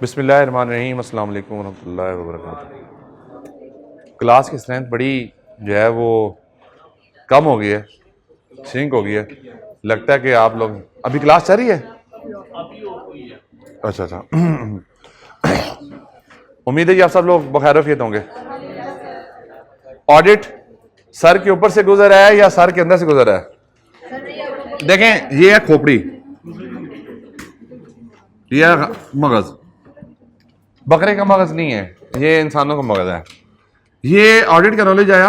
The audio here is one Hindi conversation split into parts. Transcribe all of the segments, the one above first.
बिस्मिल्लाहिर्रहमानिर्रहीम, अस्सलाम वालेकुम रहमतुल्लाहि व बरकातुहू। क्लास की स्ट्रेंथ बड़ी जो है वो कम हो गई है, श्रिंक हो गई है। लगता है कि आप लोग अभी क्लास चल रही है। अच्छा उम्मीद है कि आप सब लोग बखैर होंगे। ऑडिट सर के ऊपर से गुजर है या सर के अंदर से गुजर है? देखें, ये है खोपड़ी, ये है मगज। बकरे का मगज नहीं है, ये इंसानों का मगज है। ये ऑडिट का नॉलेज आया,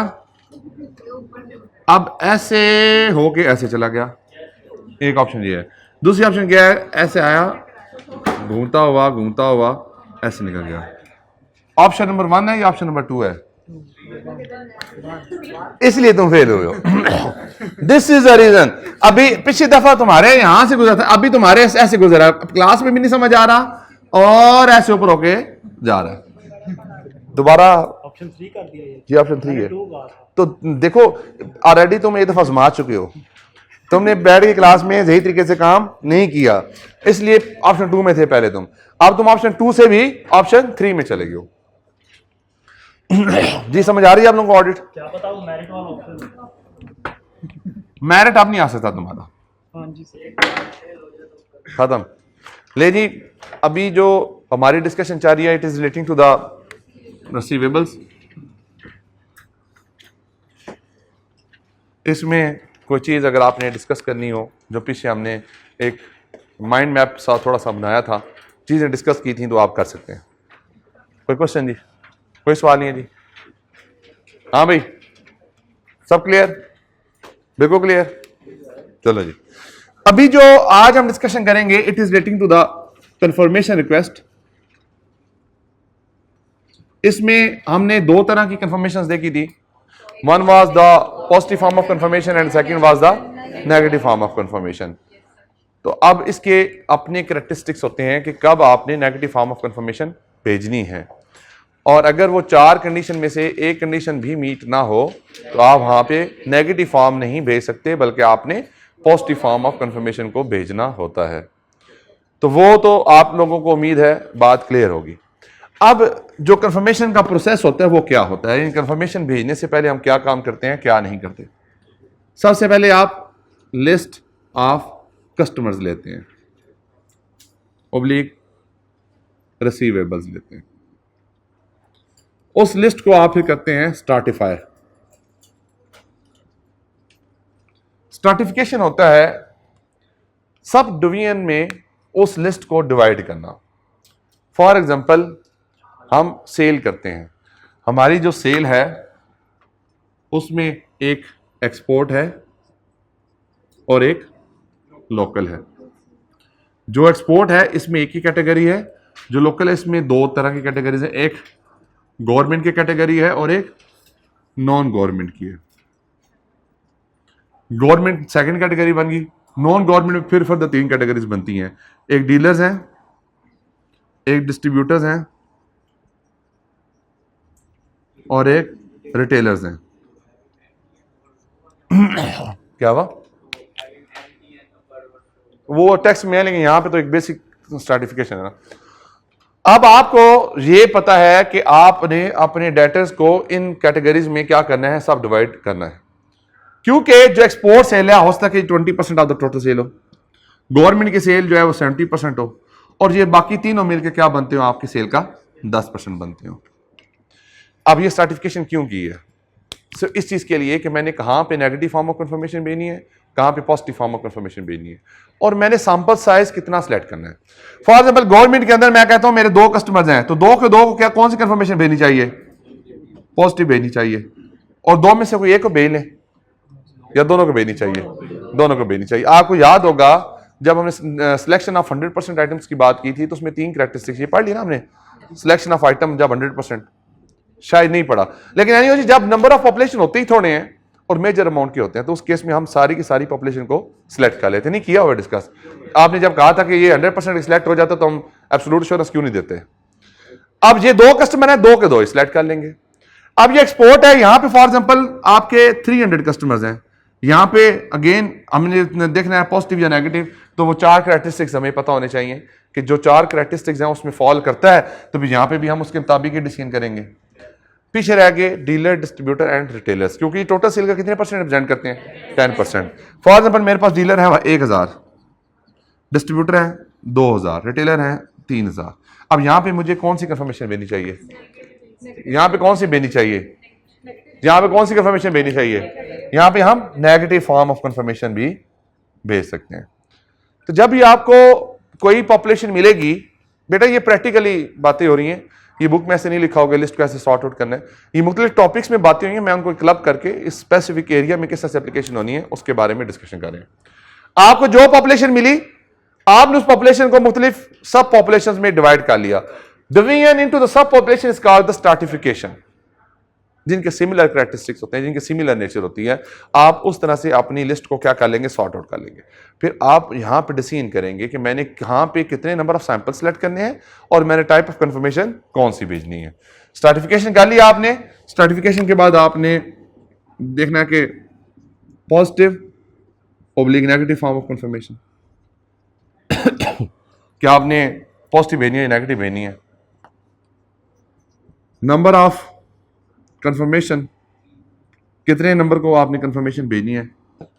अब ऐसे होके ऐसे चला गया। एक ऑप्शन ये है। दूसरी ऑप्शन क्या है? ऐसे आया, घूमता हुआ ऐसे निकल गया। ऑप्शन नंबर 1 है या ऑप्शन नंबर 2 है? इसलिए तुम फेल हुए हो। This is the reason. अभी पिछली दफा तुम्हारे यहां से गुजरा था, अभी तुम्हारे ऐसे गुजरा, क्लास में भी नहीं समझ आ रहा और ऐसे ऊपर होके जा रहा है। दोबारा ऑप्शन 3 कर दिया ये ऑप्शन 3 है। तो देखो, ऑलरेडी तुम एक दफा आजमा चुके हो, तुमने बैठ के क्लास में सही तरीके से काम नहीं किया, इसलिए ऑप्शन 2 में थे पहले तुम। अब तुम ऑप्शन 2 से भी ऑप्शन 3 में चले गए हो। जी समझ आ रही है आप लोगों को? ऑडिट क्या पता वो मेरिट वाला ऑप्शन, मेरिट अब नहीं आ सकता तुम्हारा। हाँ जी खत्म। ले जी, अभी जो हमारी डिस्कशन चल रही है, it is relating to the receivables. इसमें कोई चीज़ अगर आपने डिस्कस करनी हो, जो पीछे हमने एक माइंड मैप सा थोड़ा सा बनाया था, चीज़ें डिस्कस की थी, तो आप कर सकते हैं। कोई क्वेश्चन जी? कोई सवाल नहीं है जी? हाँ भाई, सब क्लियर? बिल्कुल क्लियर। चलो जी, अभी जो आज हम डिस्कशन करेंगे, it is relating to the confirmation request. इसमें हमने 2 तरह की कंफर्मेशन देखी थी। One was the positive form of confirmation and second was the negative form of confirmation. तो अब इसके अपने कैरेक्टरिस्टिक्स होते हैं कि कब आपने नेगेटिव फॉर्म ऑफ कंफर्मेशन भेजनी है, और अगर वो 4 कंडीशन में से एक कंडीशन भी मीट ना हो तो आप वहां पे नेगेटिव फॉर्म नहीं भेज सकते, बल्कि आपने पॉजिटिव फॉर्म ऑफ कंफर्मेशन को भेजना होता है। तो वो तो आप लोगों को उम्मीद है बात क्लियर होगी। अब जो कंफर्मेशन का प्रोसेस होता है वो क्या होता है, कंफर्मेशन भेजने से पहले हम क्या काम करते हैं, क्या नहीं करते। सबसे पहले आप लिस्ट ऑफ कस्टमर्स लेते हैं, ओब्लिक रिसीवेबल्स लेते हैं। उस लिस्ट को आप फिर करते हैं स्ट्राटिफाई। स्ट्राटिफिकेशन होता है सब डिवीजन में उस लिस्ट को डिवाइड करना। फॉर एग्जांपल, हम सेल करते हैं, हमारी जो सेल है उसमें एक एक्सपोर्ट है और एक लोकल है। जो एक्सपोर्ट है इसमें एक ही कैटेगरी है, जो लोकल है इसमें 2 तरह की कैटेगरीज है, एक गवर्नमेंट की कैटेगरी है और एक नॉन गवर्नमेंट की है। गवर्नमेंट सेकंड कैटेगरी बन गई, नॉन गवर्नमेंट में फिर फर्दर 3 कैटेगरीज बनती हैं। एक डीलर्स हैं, एक डिस्ट्रीब्यूटर्स हैं और एक रिटेलर्स हैं। क्या हुआ? वो टेक्स्ट में है, लेकिन यहां पे तो एक बेसिक स्ट्रैटिफिकेशन है ना। अब आपको ये पता है कि आपने अपने डेटर्स को इन कैटेगरीज में क्या करना है, सब डिवाइड करना है। क्योंकि जो एक्सपोर्ट सेल है हो सकता है कि 20% ऑफ द टोटल सेल हो, गवर्नमेंट की सेल जो है वो 70% हो, और ये बाकी तीनों मिलकर क्या बनते हो, आपकी सेल का 10% बनते हो। अब ये सर्टिफिकेशन क्यों की है? सिर्फ इस चीज के लिए कि मैंने कहां पे नेगेटिव फॉर्म ऑफ कंफर्मेशन भेजनी है, कहां पे पॉजिटिव फॉर्म ऑफ कंफर्मेशन भेजनी है, और मैंने सैंपल साइज कितना सिलेक्ट करना है। फॉर एग्जांपल, गवर्नमेंट के अंदर मैं कहता हूं मेरे 2 कस्टमर्स हैं, तो 2 के 2 को क्या कौन सी कंफर्मेशन भेजनी चाहिए? पॉजिटिव भेजनी चाहिए। और 2 में से कोई एक को भेज लें या दोनों को भेजनी चाहिए? दोनों को भेजनी चाहिए। आपको याद होगा जब हमने सिलेक्शन ऑफ 100% आइटम्स की बात की थी, तो उसमें 3 कैरेक्टरिस्टिक्स ये पढ़ ली ना हमने। सिलेक्शन ऑफ आइटम जब 100%, शायद नहीं पढ़ा, लेकिन एनीवे जब नंबर ऑफ पॉपुलेशन होते ही थोड़े हैं और मेजर अमाउंट के होते हैं, तो उस केस में हम सारी की सारी पॉपुलेशन को सिलेक्ट कर लेते। नहीं किया हुआ डिस्कस? आपने जब कहा था कि ये 100% सिलेक्ट हो जाता तो हम एब्सोल्यूट एश्योरेंस क्यों नहीं देते? अब ये 2 कस्टमर है, 2 के 2 सिलेक्ट कर लेंगे। अब ये एक्सपोर्ट है, यहां पे फॉर एग्जांपल आपके 300 कस्टमर्स हैं, यहाँ पे अगेन हमने देखना है पॉजिटिव या नेगेटिव, तो वो 4 करैक्टरिस्टिक्स हमें पता होने चाहिए कि जो 4 करैक्टरिस्टिक्स हैं उसमें फॉल करता है तो फिर यहाँ पे भी हम उसके मुताबिक ही डिसीजन करेंगे। पीछे रह गए डीलर, डिस्ट्रीब्यूटर एंड रिटेलर्स, क्योंकि टोटल सेल का कितने परसेंट रिप्रेजेंट करते हैं? 10%। फॉर एग्जाम्पल मेरे पास डीलर है 1000, डिस्ट्रीब्यूटर है 2000, रिटेलर है 3000। अब यहाँ पे मुझे कौन सी कंफर्मेशन देनी चाहिए? यहाँ पे कौन सी देनी चाहिए? यहाँ पे कौन सी कंफर्मेशन भेजनी चाहिए? यहाँ पे हम नेगेटिव फॉर्म ऑफ कंफर्मेशन भी भेज सकते हैं। तो जब भी आपको कोई पॉपुलेशन मिलेगी, बेटा ये प्रैक्टिकली बातें हो रही हैं, ये बुक में ऐसे नहीं लिखा होगा लिस्ट को ऐसे सॉर्ट आउट करना है, ये मुख्तलिफ टॉपिक्स में बातें हुई हैं, मैं उनको क्लब करके इस स्पेसिफिक एरिया में किस तरह से एप्लीकेशन होनी है उसके बारे में डिस्कशन कर रहे हैं। आपको जो पॉपुलेशन मिली, आपने उस पॉपुलेशन को मुख्तलिफ सब पॉपुलेशन में डिवाइड कर लिया। Division into the sub population is called the stratification. जिनके सिमिलर करैक्टरिस्टिक्स होते हैं, जिनके सिमिलर नेचर होती है, आप उस तरह से अपनी लिस्ट को क्या कर लेंगे? सॉर्ट आउट कर लेंगे। फिर आप यहां पे डिसीजन करेंगे कि मैंने कहां पे कितने नंबर ऑफ सैंपल सेलेक्ट करने हैं और मैंने टाइप ऑफ कंफर्मेशन कौन सी भेजनी है। स्ट्रैटिफिकेशन कर लिया आपने। स्ट्रैटिफिकेशन के बाद आपने देखना है कि positive oblique negative form of confirmation क्या आपने पॉजिटिव भेजनी है, नेगेटिव भेजनी है। नंबर ऑफ कंफर्मेशन, कितने नंबर को आपने कंफर्मेशन भेजनी है?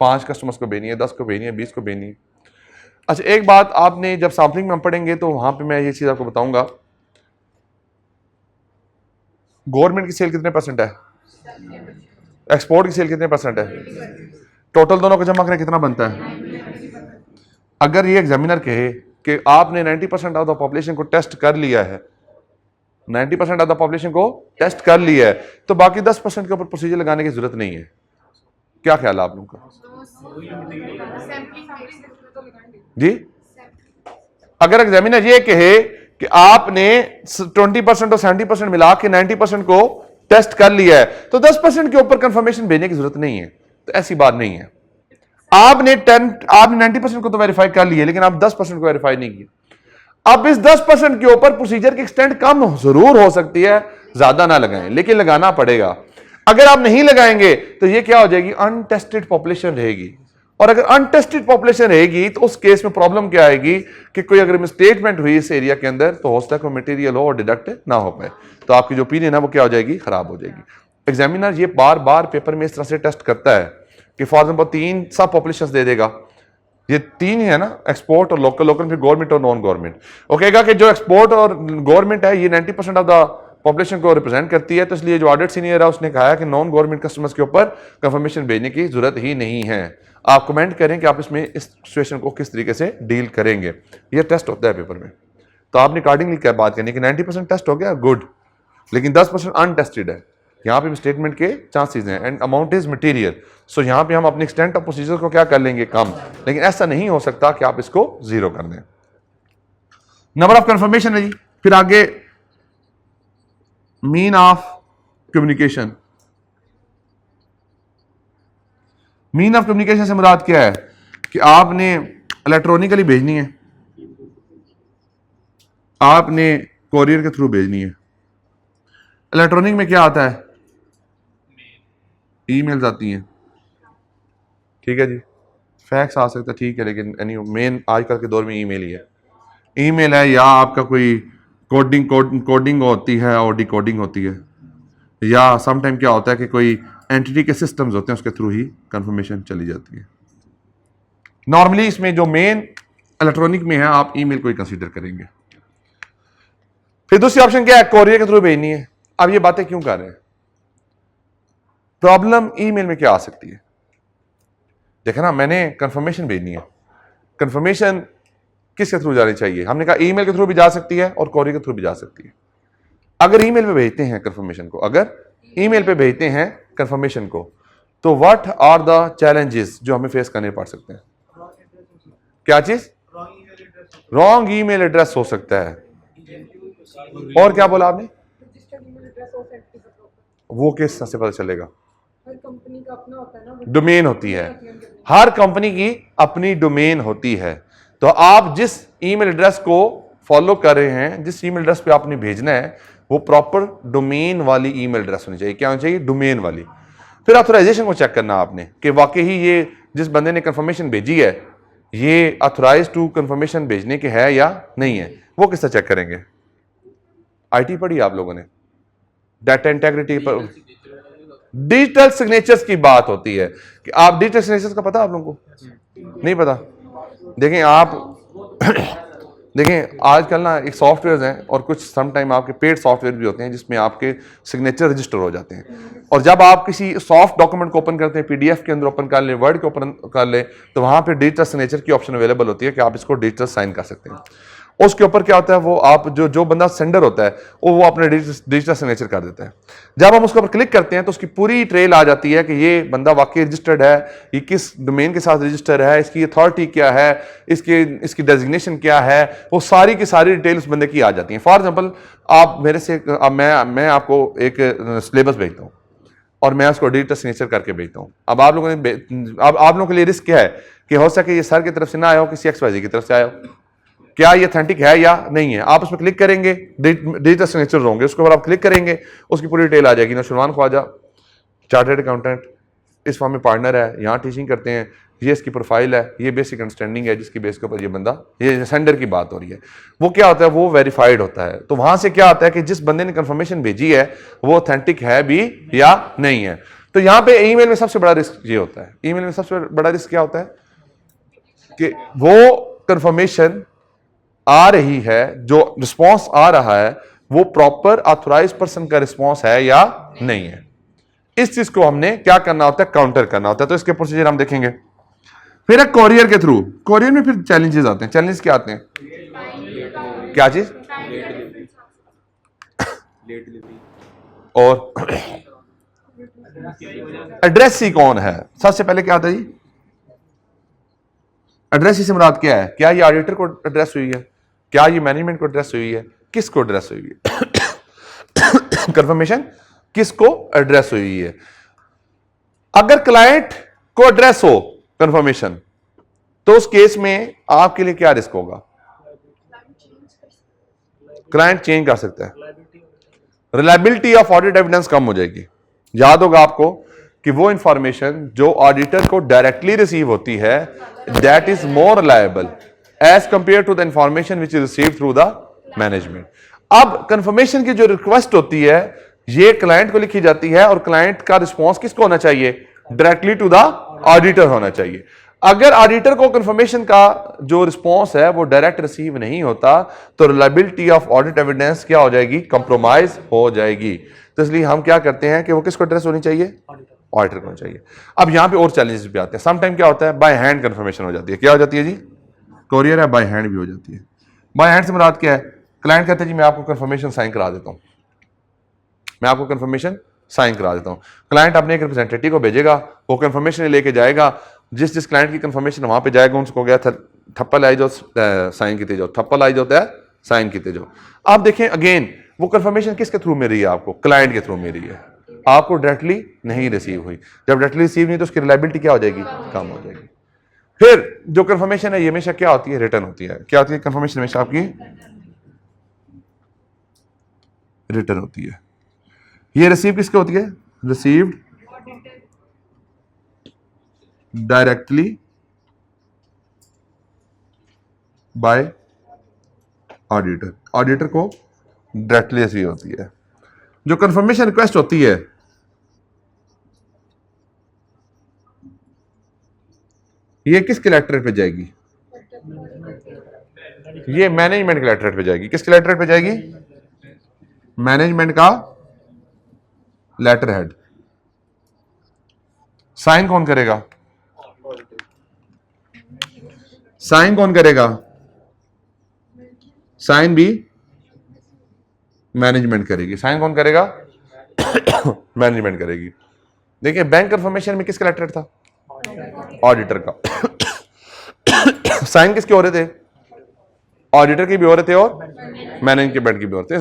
5 कस्टमर्स को भेजनी है, 10 को भेजनी है, 20 को भेजनी है। अच्छा, एक बात आपने जब सैम्पलिंग में हम पढ़ेंगे तो वहां पे मैं ये चीज आपको बताऊंगा, गवर्नमेंट की सेल कितने परसेंट है, एक्सपोर्ट की सेल कितने परसेंट है, टोटल दोनों को जमा करें कितना बनता है? अगर ये एग्जामिनर कहे कि आपने 90% ऑफ द पॉपुलेशन को टेस्ट कर लिया है, 90% ऑफ द पॉपुलेशन को टेस्ट कर लिया है, तो बाकी 10% के ऊपर प्रोसीजर लगाने की जरूरत नहीं है। क्या ख्याल है आप लोगों का जी? अगर एग्जामिनर ये कहे कि आपने 20% और 70% मिला के 90% को टेस्ट कर लिया है, तो 10% के ऊपर कंफर्मेशन भेजने की जरूरत नहीं है। तो ऐसी बात नहीं है। आपने 90% को तो वेरीफाई कर लिया, लेकिन आप 10% को वेरीफाई नहीं किया। अब इस 10% के ऊपर प्रोसीजर की एक्सटेंट कम जरूर हो सकती है, ज्यादा ना लगाएं, लेकिन लगाना पड़ेगा। अगर आप नहीं लगाएंगे तो ये क्या हो जाएगी? अनटेस्टेड पॉपुलेशन रहेगी। और अगर अनटेस्टेड पॉपुलेशन रहेगी तो उस केस में प्रॉब्लम क्या आएगी कि कोई अगर मिसस्टेटमेंट हुई इस एरिया के अंदर तो हो सकता है कोई मटेरियल हो और डिडक्ट ना हो पाए, तो आपकी जो ओपिनियन है वो क्या हो जाएगी? खराब हो जाएगी। एग्जामिनर ये बार बार पेपर में इस तरह से टेस्ट करता है कि फॉर एग्जाम्पल 3 सब पॉपुलेशन दे देगा, ये 3 है ना, एक्सपोर्ट और लोकल, लोकल फिर गवर्नमेंट और नॉन गवर्नमेंट। वो कहेगा कि जो एक्सपोर्ट और गवर्नमेंट है ये 90% ऑफ द पॉपुलेशन को रिप्रेजेंट करती है, तो इसलिए जो ऑडिट सीनियर है उसने कहा कि नॉन गवर्नमेंट कस्टमर्स के ऊपर कंफर्मेशन भेजने की जरूरत ही नहीं है। आप कमेंट करें कि आप इसमें इस सिचुएशन को किस तरीके से डील करेंगे। ये टेस्ट होता है पेपर में, तो आपने अकॉर्डिंगली क्या बात करनी कि 90% टेस्ट हो गया, गुड, लेकिन 10% अनटेस्टेड है। यहाँ पे स्टेटमेंट के चांसेस हैं एंड अमाउंट इज मटेरियल, सो यहाँ पे हम अपने एक्सटेंट ऑफ प्रोसीजर को क्या कर लेंगे? कम। लेकिन ऐसा नहीं हो सकता कि आप इसको 0 कर दें। नंबर ऑफ कंफर्मेशन है जी। फिर आगे mean of communication. Mean of communication से मुराद क्या है कि आपने इलेक्ट्रॉनिकली भेजनी है, आपने कोरियर के थ्रू भेजनी है। इलेक्ट्रॉनिक में क्या आता है? ईमेल्स आती हैं, ठीक है जी, फैक्स आ सकता है, ठीक है, लेकिन मेन आजकल के दौर में ईमेल ही है। ईमेल है या आपका कोई कोडिंग होती है और डिकोडिंग होती है, या समटाइम क्या होता है कि कोई एंटिटी के सिस्टम्स होते हैं उसके थ्रू ही कंफर्मेशन चली जाती है। नॉर्मली इसमें जो मेन इलेक्ट्रॉनिक में है आप ईमेल को ही कंसीडर करेंगे। फिर दूसरी ऑप्शन क्या है? कोरियर के थ्रू भेजनी है। अब ये बातें क्यों कर रहे हैं? प्रॉब्लम ईमेल में क्या आ सकती है? देखा ना, मैंने कंफर्मेशन भेजनी है, कंफर्मेशन किसके थ्रू जानी चाहिए? हमने कहा ईमेल के थ्रू भी जा सकती है और कोरियर के थ्रू भी जा सकती है। अगर ईमेल पे भेजते हैं कंफर्मेशन को, अगर ईमेल पे भेजते हैं कंफर्मेशन को, तो व्हाट आर द चैलेंजेस जो हमें फेस करने पड़ सकते हैं? क्या चीज? रॉन्ग ईमेल एड्रेस हो सकता है। और क्या बोला आपने? वो किस तरह से पता चलेगा? कंपनी का अपना होता है ना, डोमेन होती है, हर कंपनी की अपनी डोमेन होती है। तो आप जिस ईमेल एड्रेस को फॉलो कर रहे हैं, जिस ईमेल एड्रेस पे आपने भेजना है, वो प्रॉपर डोमेन वाली ईमेल एड्रेस होनी चाहिए। क्या होनी चाहिए? डोमेन वाली। फिर ऑथराइजेशन को चेक करना आपने कि वाकई ही ये जिस बंदे ने कंफर्मेशन भेजी है ये ऑथराइज टू कंफर्मेशन भेजने के है या नहीं है। वो किस तरह चेक करेंगे? आईटी पढ़ी आप लोगों ने, डाटा इंटेग्रिटी पर डिजिटल सिग्नेचर्स की बात होती है कि आप डिजिटल सिग्नेचर्स का पता आप लोगों को नहीं पता? देखें आप देखें आजकल ना एक सॉफ्टवेयर हैं और कुछ सम टाइम आपके पेड सॉफ्टवेयर भी होते हैं जिसमें आपके सिग्नेचर रजिस्टर हो जाते हैं, और जब आप किसी सॉफ्ट डॉक्यूमेंट को ओपन करते हैं, पीडीएफ के अंदर ओपन कर ले, वर्ड के ओपन कर ले, तो वहां पे डिजिटल सिग्नेचर की ऑप्शन अवेलेबल होती है कि आप इसको डिजिटल साइन कर सकते हैं। उसके ऊपर क्या होता है, वो आप जो बंदा सेंडर होता है वो अपने डिजिटल सिग्नेचर कर देता है। जब हम उसके ऊपर क्लिक करते हैं तो उसकी पूरी ट्रेल आ जाती है कि ये बंदा वाकई रजिस्टर्ड है, ये किस डोमेन के साथ रजिस्टर है, इसकी अथॉरिटी क्या है, इसकी डेजिग्नेशन क्या है, वो सारी की सारी डिटेल उस बंदे की आ जाती है। फॉर एग्जाम्पल आप मेरे से अब मैं आपको एक सिलेबस भेजता हूँ और मैं उसको डिजिटल सिग्नेचर करके भेजता हूँ। अब आप लोगों ने अब आप लोगों के लिए रिस्क क्या है कि हो सके ये सर की तरफ से ना आया हो, किसी XYZ की तरफ से आया हो, क्या ये ऑथेंटिक है या नहीं है। आप उसमें क्लिक करेंगे, डिजिटल सिग्नेचर होंगे, उसके ऊपर आप क्लिक करेंगे, उसकी पूरी डिटेल आ जाएगी। नौशरवान ख्वाजा चार्टर्ड अकाउंटेंट, इस फॉर्म में पार्टनर है, यहाँ टीचिंग करते हैं, ये इसकी प्रोफाइल है, ये बेसिक अंडरस्टैंडिंग है जिसकी बेस के ऊपर ये बंदा, ये सेंडर की बात हो रही है। वो क्या होता है, वो वेरीफाइड होता है। तो वहां से क्या होता है कि जिस बंदे ने कंफर्मेशन भेजी है वो ऑथेंटिक है भी या नहीं है। तो यहाँ पे ईमेल में सबसे बड़ा रिस्क ये होता है, ईमेल में सबसे बड़ा रिस्क क्या होता है कि वो कंफर्मेशन आ रही है, जो रिस्पॉन्स आ रहा है वो प्रॉपर ऑथराइज पर्सन का रिस्पॉन्स है या नहीं है। इस चीज को हमने क्या करना होता है, काउंटर करना होता है। तो इसके प्रोसीजर हम देखेंगे। फिर एक कोरियर के थ्रू, कोरियर में फिर चैलेंजेस आते हैं। चैलेंजेस क्या आते हैं? क्या चीज? और एड्रेस ही कौन है? सबसे पहले क्या आता है जी? एड्रेस ही से मुराद क्या है? क्या ये ऑडिटर को एड्रेस हुई है, क्या ये मैनेजमेंट को एड्रेस हुई है, किसको एड्रेस हुई है? कंफर्मेशन किसको एड्रेस हुई है? अगर क्लाइंट को एड्रेस हो कंफर्मेशन, तो उस केस में आपके लिए क्या रिस्क होगा? क्लाइंट चेंज कर सकता है, रिलायबिलिटी ऑफ ऑडिट एविडेंस कम हो जाएगी। याद होगा आपको कि वो इंफॉर्मेशन जो ऑडिटर को डायरेक्टली रिसीव होती है that is more reliable as compare to the information which is receive through the management. अब कंफर्मेशन की जो रिक्वेस्ट होती है ये क्लाइंट को लिखी जाती है और क्लाइंट का रिस्पॉन्स किसको होना चाहिए? डायरेक्टली टू द ऑडिटर होना चाहिए। अगर ऑडिटर को कंफर्मेशन का जो रिस्पॉन्स है वो डायरेक्ट रिसीव नहीं होता तो रिलायबिलिटी ऑफ ऑडिट एविडेंस क्या हो जाएगी? कंप्रोमाइज हो जाएगी। तो इसलिए हम क्या करते हैं कि वो किसको एड्रेस होनी चाहिए? ऑडिटर को चाहिए। अब यहां पे और चैलेंजेस भी आते हैं। सम टाइम क्या होता है, बाय हैंड कंफर्मेशन हो जाती है। क्या हो जाती है जी? कोरियर है, बाय हैंड भी हो जाती है। बाय हैंड से मुराद क्या है? क्लाइंट कहते हैं जी मैं आपको कंफर्मेशन साइन करा देता हूं, मैं आपको कंफर्मेशन साइन करा देता हूं। क्लाइंट अपने एक रिप्रेजेंटेटिव को भेजेगा, वो कंफर्मेशन लेके जाएगा, जिस क्लाइंट की कंफर्मेशन वहां पे जाएगा उनको गया थप्पल आई जो साइन किते जाओ, थप्पल आई जाता है साइन किते जाओ। आप देखें अगेन वो कंफर्मेशन किसके थ्रू मिल रही है? आपको क्लाइंट के थ्रू मिल रही है, आपको डायरेक्टली नहीं रिसीव हुई। जब डायरेक्टली रिसीव नहीं तो उसकी रिलायबिलिटी क्या हो जाएगी? कम हो जाएगी। फिर जो कंफर्मेशन है ये हमेशा क्या होती है? रिटर्न होती है। क्या होती है कंफर्मेशन? हमेशा आपकी रिटर्न होती है। ये रिसीव किसके होती है? Received directly by auditor, auditor को डायरेक्टली रिसीव होती है। जो कंफर्मेशन रिक्वेस्ट होती है ये किस कलेक्टरेट पे जाएगी? ये मैनेजमेंट कलेक्टरेट पे जाएगी। किस कलेक्टरेट पे जाएगी? मैनेजमेंट का लेटर हेड। साइन कौन करेगा? साइन कौन करेगा? साइन भी मैनेजमेंट करेगी। साइन कौन करेगा? मैनेजमेंट करेगी। देखिए बैंक कंफर्मेशन में किस कलेक्टरेट था? ऑडिटर का। साइन किसके हो रहे थे? ऑडिटर के भी हो रहे थे और मैनेजमेंट के भी हो रहे थे।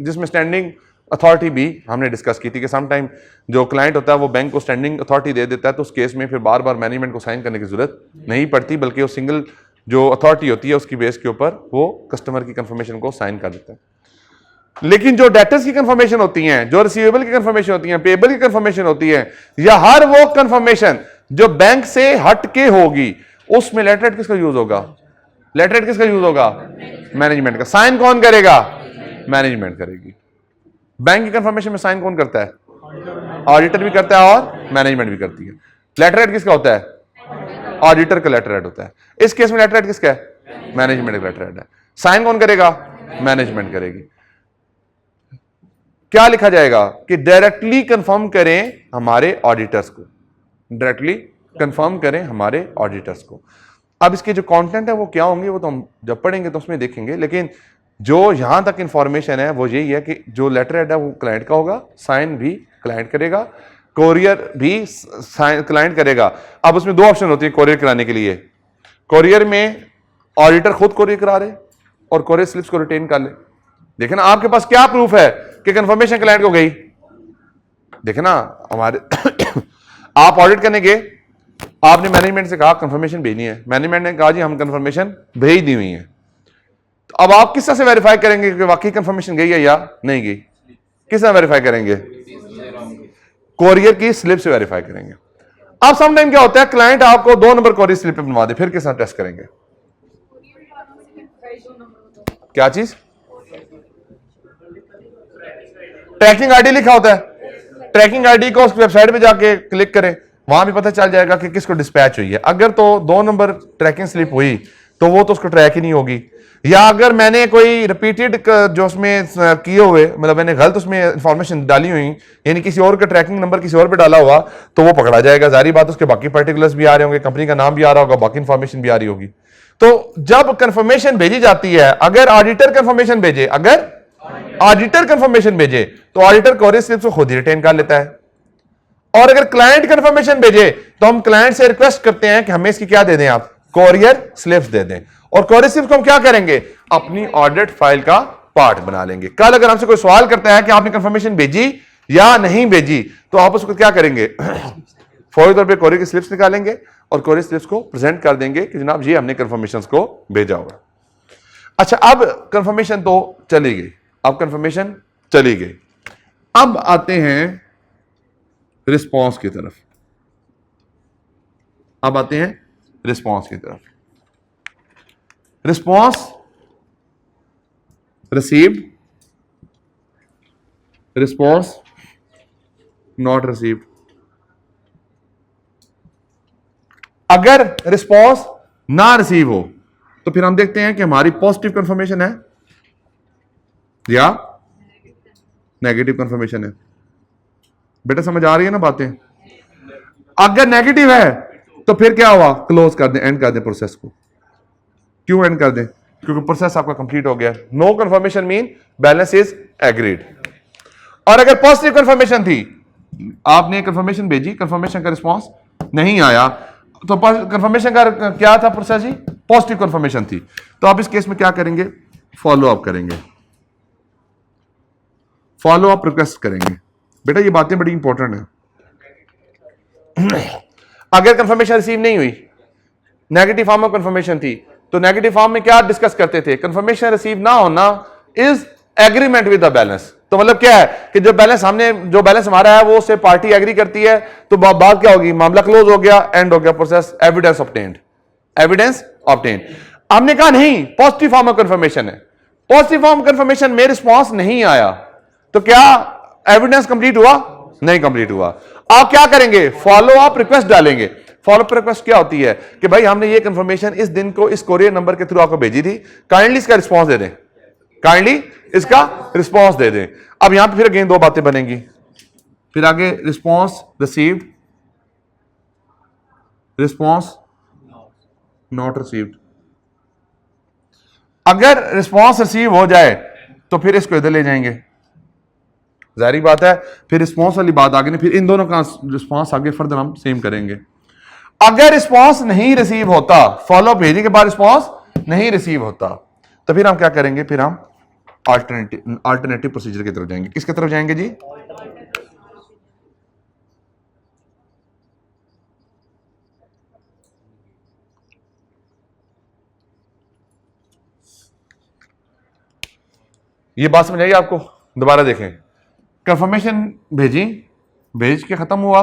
जिसमें स्टैंडिंग अथॉरिटी भी हमने डिस्कस की थी कि सम टाइम जो क्लाइंट होता है वो बैंक को स्टैंडिंग अथॉरिटी दे देता है, तो उस केस में फिर बार बार मैनेजमेंट को साइन करने की जरूरत नहीं पड़ती, बल्कि वो सिंगल जो अथॉरिटी होती है उसकी बेस के ऊपर वो कस्टमर की कंफर्मेशन को साइन कर देता है। लेकिन जो डेटर्स की कंफर्मेशन होती हैं, जो रिसीवेबल की कंफर्मेशन होती हैं, पेएबल की कंफर्मेशन होती है, या हर वो कंफर्मेशन जो बैंक से हट के होगी, उसमें लेटर किसका यूज होगा? लेटर किसका यूज होगा? मैनेजमेंट का। साइन कौन करेगा? मैनेजमेंट करेगी। बैंक की कंफर्मेशन में साइन कौन करता है? ऑडिटर भी करता है और मैनेजमेंट भी करती है। लेटर किसका होता है? ऑडिटर का लेटर होता है। इस केस में लेटर किसका है? मैनेजमेंट का लेटर है। साइन कौन करेगा? मैनेजमेंट करेगी। क्या लिखा जाएगा कि डायरेक्टली कंफर्म करें हमारे ऑडिटर्स को, डायरेक्टली कंफर्म करें हमारे ऑडिटर्स को। अब इसके जो कंटेंट है वो क्या होंगे वो तो हम जब पढ़ेंगे तो उसमें देखेंगे, लेकिन जो यहां तक इंफॉर्मेशन है वो यही है कि जो लेटर हेड है वो क्लाइंट का होगा, साइन भी क्लाइंट करेगा, कोरियर भी साइन क्लाइंट करेगा। अब उसमें दो ऑप्शन होती है कोरियर कराने के लिए। कोरियर में ऑडिटर खुद कोरियर करा रहे और कोरियर स्लिप्स को रिटेन कर ले। देखे ना आपके पास क्या प्रूफ है कि कंफर्मेशन क्लाइंट को गई? देखे ना हमारे आप ऑडिट करने गए, आपने मैनेजमेंट से कहा कंफर्मेशन भेजनी है, मैनेजमेंट ने कहा जी हम कंफर्मेशन भेज दी हुई है। तो अब आप किस तरह से वेरीफाई करेंगे कि वाकई कंफर्मेशन गई है या नहीं गई? किस तरह वेरीफाई करेंगे? कोरियर की स्लिप से वेरीफाई करेंगे। अब सम टाइम क्या होता है, क्लाइंट आपको 2 नंबर कोरियर स्लिप पे बनवा दे, फिर किस तरह टेस्ट करेंगे? क्या चीज? ट्रैकिंग आईडी लिखा होता है, ट्रैकिंग आईडी को उस वेबसाइट पे जाके क्लिक करें, वहां भी पता चल जाएगा कि किसको डिस्पैच हुई है। अगर तो 2 नंबर ट्रैकिंग स्लिप हुई तो वो तो उसको ट्रैक ही नहीं होगी। या अगर मैंने कोई रिपीटेड जो उसमें किए हुए, मतलब मैंने गलत उसमें इंफॉर्मेशन डाली हुई, यानी किसी और का ट्रैकिंग नंबर किसी और पे डाला हुआ, तो वो पकड़ा जाएगा। जारी बात उसके बाकी पर्टिकुलर्स भी आ रहे होंगे, कंपनी का नाम भी आ रहा होगा, बाकी इंफॉर्मेशन भी आ रही होगी। तो जब कंफर्मेशन भेजी जाती है, अगर ऑडिटर कंफर्मेशन भेजे, अगर ऑडिटर कंफर्मेशन भेजे तो ऑडिटर कोरियर स्लिप को खुद ही रिटेन कर लेता है। और अगर क्लाइंट कंफर्मेशन भेजे तो हम क्लाइंट से रिक्वेस्ट करते हैं कि हमें इसकी क्या दे दें, आप कोरियर स्लिप्स दे दें। और कोरियर स्लिप्स को हम क्या करेंगे? अपनी ऑडिट फाइल का पार्ट बना लेंगे। कल अगर हमसे कोई सवाल करता है कि आपने कंफर्मेशन भेजी या नहीं भेजी, तो आप उसको क्या करेंगे? फौरी तौर पे कोरियर की स्लिप्स निकालेंगे और कोरियर स्लिप्स को प्रेजेंट कर देंगे कि जनाब ये हमने कंफर्मेशन को भेजा हुआ। अच्छा, अब कंफर्मेशन तो चली गई, अब कंफर्मेशन चली गई, अब आते हैं रिस्पांस की तरफ। अब आते हैं रिस्पांस की तरफ। Response received, response not received. अगर रिस्पांस ना रिसीव हो तो फिर हम देखते हैं कि हमारी पॉजिटिव कंफर्मेशन है या नेगेटिव कंफर्मेशन है। बेटा समझ आ रही है ना बातें? अगर नेगेटिव है तो फिर क्या हुआ? क्लोज कर दें, एंड कर दें प्रोसेस को। क्यों एंड कर दें? क्योंकि प्रोसेस आपका कंप्लीट हो गया। No confirmation mean balance is agreed. और अगर पॉजिटिव कंफर्मेशन थी, आपने कंफर्मेशन भेजी, कंफर्मेशन का रिस्पांस नहीं आया, तो कंफर्मेशन का क्या था प्रोसेस जी? पॉजिटिव कंफर्मेशन थी। तो आप इस केस में क्या करेंगे? फॉलो अप करेंगे, फॉलो अप रिक्वेस्ट करेंगे। बेटा ये बातें बड़ी इंपॉर्टेंट है। अगर कंफर्मेशन रिसीव नहीं हुई, नेगेटिव फॉर्म ऑफ कंफर्मेशन थी, तो नेगेटिव फॉर्म में क्या डिस्कस करते थे? कंफर्मेशन रिसीव ना होना is agreement with the balance. तो मतलब क्या है कि जो बैलेंस हमारा है वो उससे पार्टी एग्री करती है, तो बात क्या होगी? मामला क्लोज हो गया, एंड हो गया process, evidence obtained, evidence obtained. हमने कहा नहीं, पॉजिटिव फॉर्म ऑफ कंफर्मेशन है, पॉजिटिव फॉर्म कंफर्मेशन में रिस्पांस नहीं आया, तो क्या एविडेंस कंप्लीट हुआ? नहीं कंप्लीट हुआ। आप क्या करेंगे? फॉलो अप रिक्वेस्ट डालेंगे। फॉलो अप रिक्वेस्ट क्या होती है कि भाई हमने ये कंफर्मेशन इस दिन को इस कोरियर नंबर के थ्रू आपको भेजी थी, काइंडली इसका रिस्पांस दे दें, काइंडली इसका रिस्पांस दे दें। अब यहां पे फिर अगेन दो बातें बनेंगी। फिर आगे response received, response not received. अगर रिस्पांस रिसीव हो जाए तो फिर इसको इधर ले जाएंगे, जाहिर बात है, फिर रिस्पांस वाली बात आगे नहीं, फिर इन दोनों का रिस्पांस आगे फर्दर हम सेम करेंगे। अगर रिस्पांस नहीं रिसीव होता, फॉलो भेजने के बाद रिस्पांस नहीं रिसीव होता, तो फिर हम क्या करेंगे? फिर हम अल्टरनेटिव प्रोसीजर की तरफ जाएंगे। किसकी तरफ जाएंगे जी? ये बात समझ आई आपको? दोबारा देखें, कंफर्मेशन भेजी, भेज के खत्म हुआ,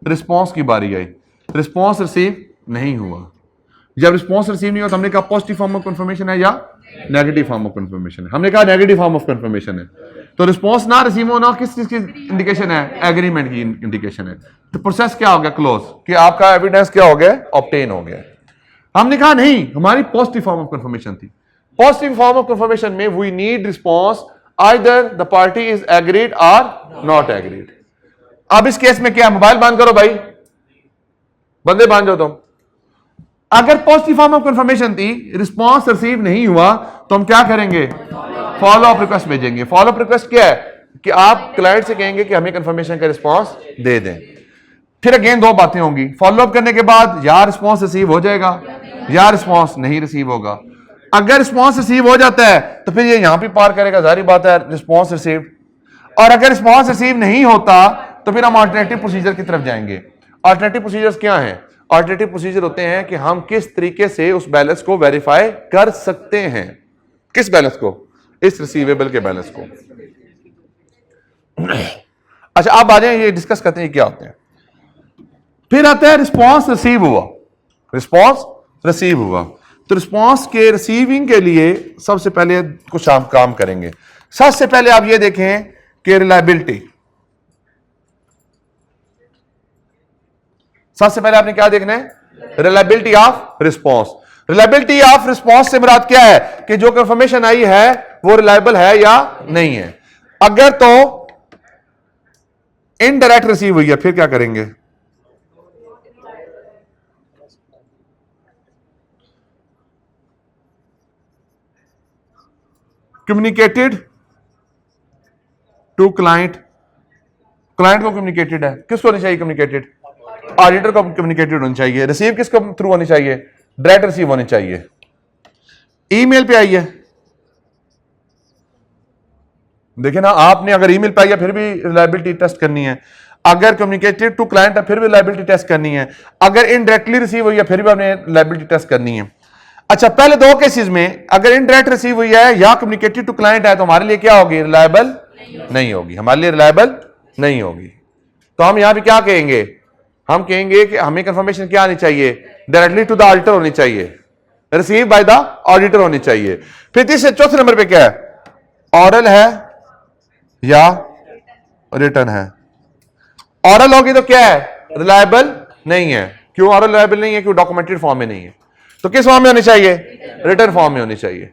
रिस्पॉन्स की बारी आई, रिस्पॉन्स रिसीव नहीं हुआ। जब रिस्पॉन्स रिसीव नहीं हुआ तो हमने कहा पॉजिटिव फॉर्म ऑफ कंफर्मेशन है या नेगेटिव फॉर्म ऑफ कंफर्मेशन है। हमने कहा नेगेटिव फॉर्म ऑफ कंफर्मेशन है। तो रिस्पॉन्स ना रिसीव होना किस चीज की इंडिकेशन है? एग्रीमेंट की इंडिकेशन है। तो प्रोसेस क्या हो गया? क्लोज, कि आपका एविडेंस क्या हो गया? ऑब्टेन हो गया। हमने कहा नहीं, हमारी पॉजिटिव फॉर्म ऑफ कंफर्मेशन थी। पॉजिटिव फॉर्म ऑफ कंफर्मेशन में we need response either the party is agreed और नॉट एग्रीड। अब इस केस में क्या? मोबाइल बंद करो भाई, बंदे बांध जाओ तुम। अगर पॉजिटिव फॉर्म ऑफ कंफर्मेशन थी, रिस्पॉन्स रिसीव नहीं हुआ, तो हम क्या करेंगे? फॉलो अप रिक्वेस्ट भेजेंगे। फॉलो अप रिक्वेस्ट क्या है? कि आप क्लाइंट से कहेंगे कि हमें कंफर्मेशन का रिस्पॉन्स दे दें। फिर अगेन दो बातें होंगी, फॉलो अप करने के बाद या रिस्पॉन्स रिसीव हो जाएगा या रिस्पॉन्स नहीं रिसीव होगा। अगर रिस्पॉन्स रिसीव हो जाता है तो फिर ये यहां भी पार करेगा, जारी बात है, रिस्पॉन्स रिसीव। और अगर रिस्पॉन्स रिसीव नहीं होता तो फिर हम अल्टरनेटिव प्रोसीजर की तरफ जाएंगे। अल्टरनेटिव प्रोसीजर्स क्या हैं? अल्टरनेटिव प्रोसीजर होते हैं कि हम किस तरीके से उस बैलेंस को वेरीफाई कर सकते हैं। किस बैलेंस को? इस रिसीवेबल के बैलेंस को। अच्छा, आप आ जाए, ये डिस्कस करते हैं क्या होते हैं। फिर आता है रिस्पॉन्स रिसीव हुआ। रिस्पॉन्स रिसीव हुआ तो रिस्पॉन्स के रिसीविंग के लिए सबसे पहले कुछ हम काम करेंगे। सबसे पहले आप ये देखें कि रिलायबिलिटी। सबसे पहले आपने क्या देखना है? Reliability of response. Reliability of response से मुराद क्या है? कि जो कंफर्मेशन आई है वो रिलायबल है या नहीं है। अगर तो इनडायरेक्ट रिसीव हुई है, फिर क्या करेंगे? Communicated to client. क्लाइंट को कम्युनिकेटेड है, किसको होनी चाहिए कम्युनिकेटेड? ऑडिटर को कम्युनिकेटेड होनी चाहिए। रिसीव किसको थ्रू होनी चाहिए? डायरेक्ट रिसीव होनी चाहिए। ईमेल पे आई है, देखिए ना, आपने अगर ईमेल पे आई है फिर भी रिलायबिलिटी टेस्ट करनी है। अगर कम्युनिकेटेड टू क्लाइंट है फिर भी रिलायबिलिटी टेस्ट करनी है। अगर इनडायरेक्टली रिसीव हुई है फिर भी आपने रिलायबिलिटी टेस्ट करनी है। अच्छा, पहले दो केसेस में अगर इनडायरेक्ट रिसीव हुई है या कम्युनिकेटेड टू क्लाइंट है तो हमारे लिए क्या होगी? रिलायबल नहीं होगी, हमारे लिए रिलायबल नहीं होगी। तो हम यहां पे क्या कहेंगे? हम कहेंगे कि हमें कंफर्मेशन क्या आनी चाहिए? डायरेक्टली टू द ऑडिटर होनी चाहिए, रिसीव बाय द ऑडिटर होनी चाहिए। फिर तीसरे चौथे नंबर पे क्या है? ऑरल है या रिटर्न है। ऑरल होगी तो क्या है? रिलायबल नहीं है। क्यों ऑरल रिलायबल नहीं है? क्यों? डॉक्यूमेंटेड फॉर्म में नहीं है। तो किस फॉर्म में होनी चाहिए? रिटर्न फॉर्म में होनी चाहिए।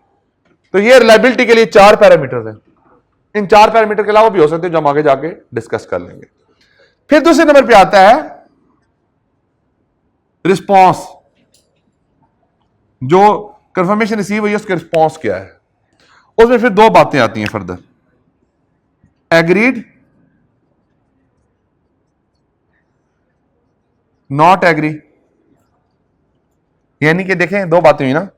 तो ये रिलायबिलिटी के लिए 4 पैरामीटर्स हैं। इन 4 पैरामीटर के अलावा भी हो सकते हैं जो हम आगे जाके डिस्कस कर लेंगे। फिर दूसरे नंबर पे आता है रिस्पॉन्स। जो कंफर्मेशन रिसीव हुई है उसका रिस्पॉन्स क्या है? उसमें फिर दो बातें आती हैं फर्दर, एग्रीड, नॉट एग्री। यानी कि देखें, दो बातें हुई ना।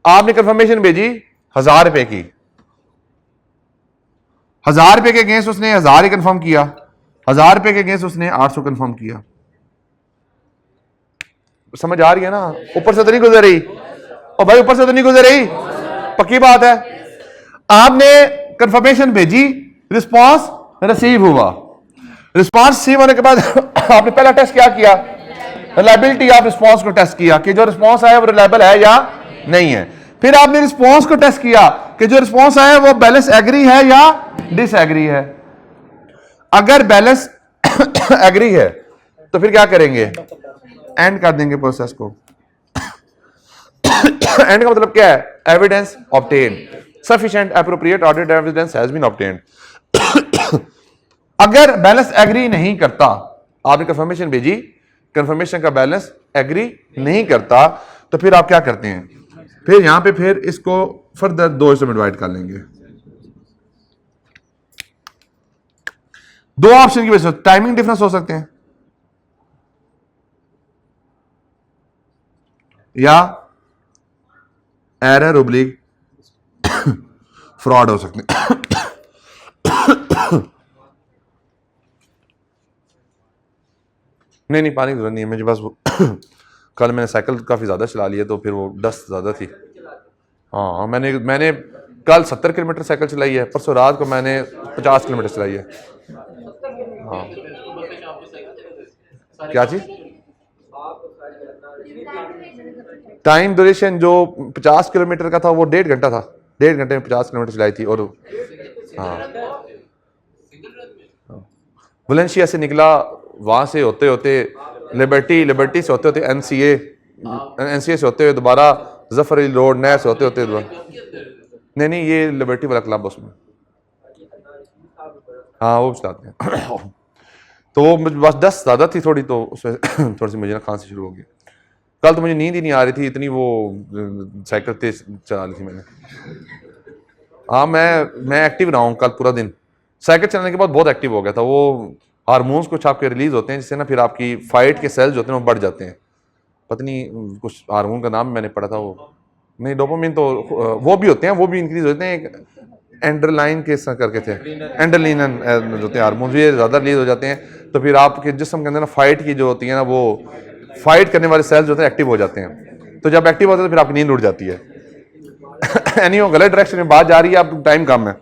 आपने कंफर्मेशन भेजी 1000 रुपए की, 1000 रुपए के अगेंस्ट उसने 1000 ही कंफर्म किया, 1000 रुपए के अगेंस्ट उसने 800 कंफर्म किया। समझ आ रही है ना? ऊपर से तो नहीं गुजर रही? और भाई ऊपर से तो नहीं गुजर रही? पक्की बात है। आपने कंफर्मेशन भेजी, रिस्पॉन्स रिसीव हुआ। रिस्पॉन्स रिसीव होने के बाद आपने पहला टेस्ट क्या किया? रिलायबिलिटी ऑफ रिस्पॉन्स को टेस्ट किया कि जो रिस्पॉन्स आया वो रिलायबल है या नहीं है। फिर आपने रिस्पॉन्स को टेस्ट किया कि जो रिस्पॉन्स आया वो बैलेंस एग्री है या डिसएग्री है। अगर बैलेंस एग्री है तो फिर क्या करेंगे? एंड कर देंगे प्रोसेस को। एंड का मतलब क्या है? Evidence obtained, sufficient appropriate audit evidence has been obtained. अगर बैलेंस एग्री नहीं करता, आपने कंफर्मेशन भेजी, कंफर्मेशन का बैलेंस एग्री नहीं करता, तो फिर आप क्या करते हैं? फिर यहां पे फिर इसको फर्दर दो हिस्सों में डिवाइड कर लेंगे। दो ऑप्शन की वजह से टाइमिंग डिफरेंस हो सकते हैं या एरर ओब्लिक फ्रॉड हो सकते हैं। नहीं पानी की जरूरत नहीं है मुझे, बस कल मैंने साइकिल काफ़ी ज़्यादा चला लिया तो फिर वो डस्ट ज़्यादा थी। हाँ, मैंने कल 70 किलोमीटर साइकिल चलाई है, परसों रात को मैंने 50 किलोमीटर चलाई है। हाँ क्या चीज? टाइम ड्यूरेशन जो 50 किलोमीटर का था वो 1.5 घंटा था, 1.5 घंटे में 50 किलोमीटर चलाई थी। और हाँ वलेंशिया से निकला, वहां से होते होते लिबर्टी से होते होते एनसीए से होते हुए दोबारा जफर अली रोड नहर से होते होते दोबारा नहीं ये लिबर्टी वाला क्लब उसमें, हाँ वो चलाते हैं। तो वो बस 10 ज़्यादा थी थोड़ी, तो उसमें थोड़ी सी मुझे ना खांसी शुरू हो गई। कल तो मुझे नींद ही नहीं आ रही थी, इतनी वो साइकिल तेज चला ली थी मैंने। हाँ मैं एक्टिव रहा हूँ कल पूरा दिन, साइकिल चलाने के बाद बहुत एक्टिव हो गया था। वो हार्मोन्स कुछ आपके रिलीज होते हैं जिससे ना फिर आपकी फाइट के सेल्स होते हैं वो बढ़ जाते हैं। पता नहीं कुछ हार्मोन का नाम मैंने पढ़ा था, वो नहीं डोपामिन तो वो भी होते हैं, वो भी इंक्रीज होते हैं। एक एंड्रेलाइन के करके थे, एंड्रेलिन होते हैं हार्मोन, ये ज़्यादा रिलीज हो जाते हैं तो फिर आपके जिस्म के अंदर ना फाइट की जो होती है ना, वो फाइट करने वाले सेल्स जो होते हैं एक्टिव हो जाते हैं। तो जब एक्टिव होते हैं तो फिर आपकी नींद उड़ जाती है। यानी वो गलत डायरेक्शन में बात जा रही है, अब टाइम कम है।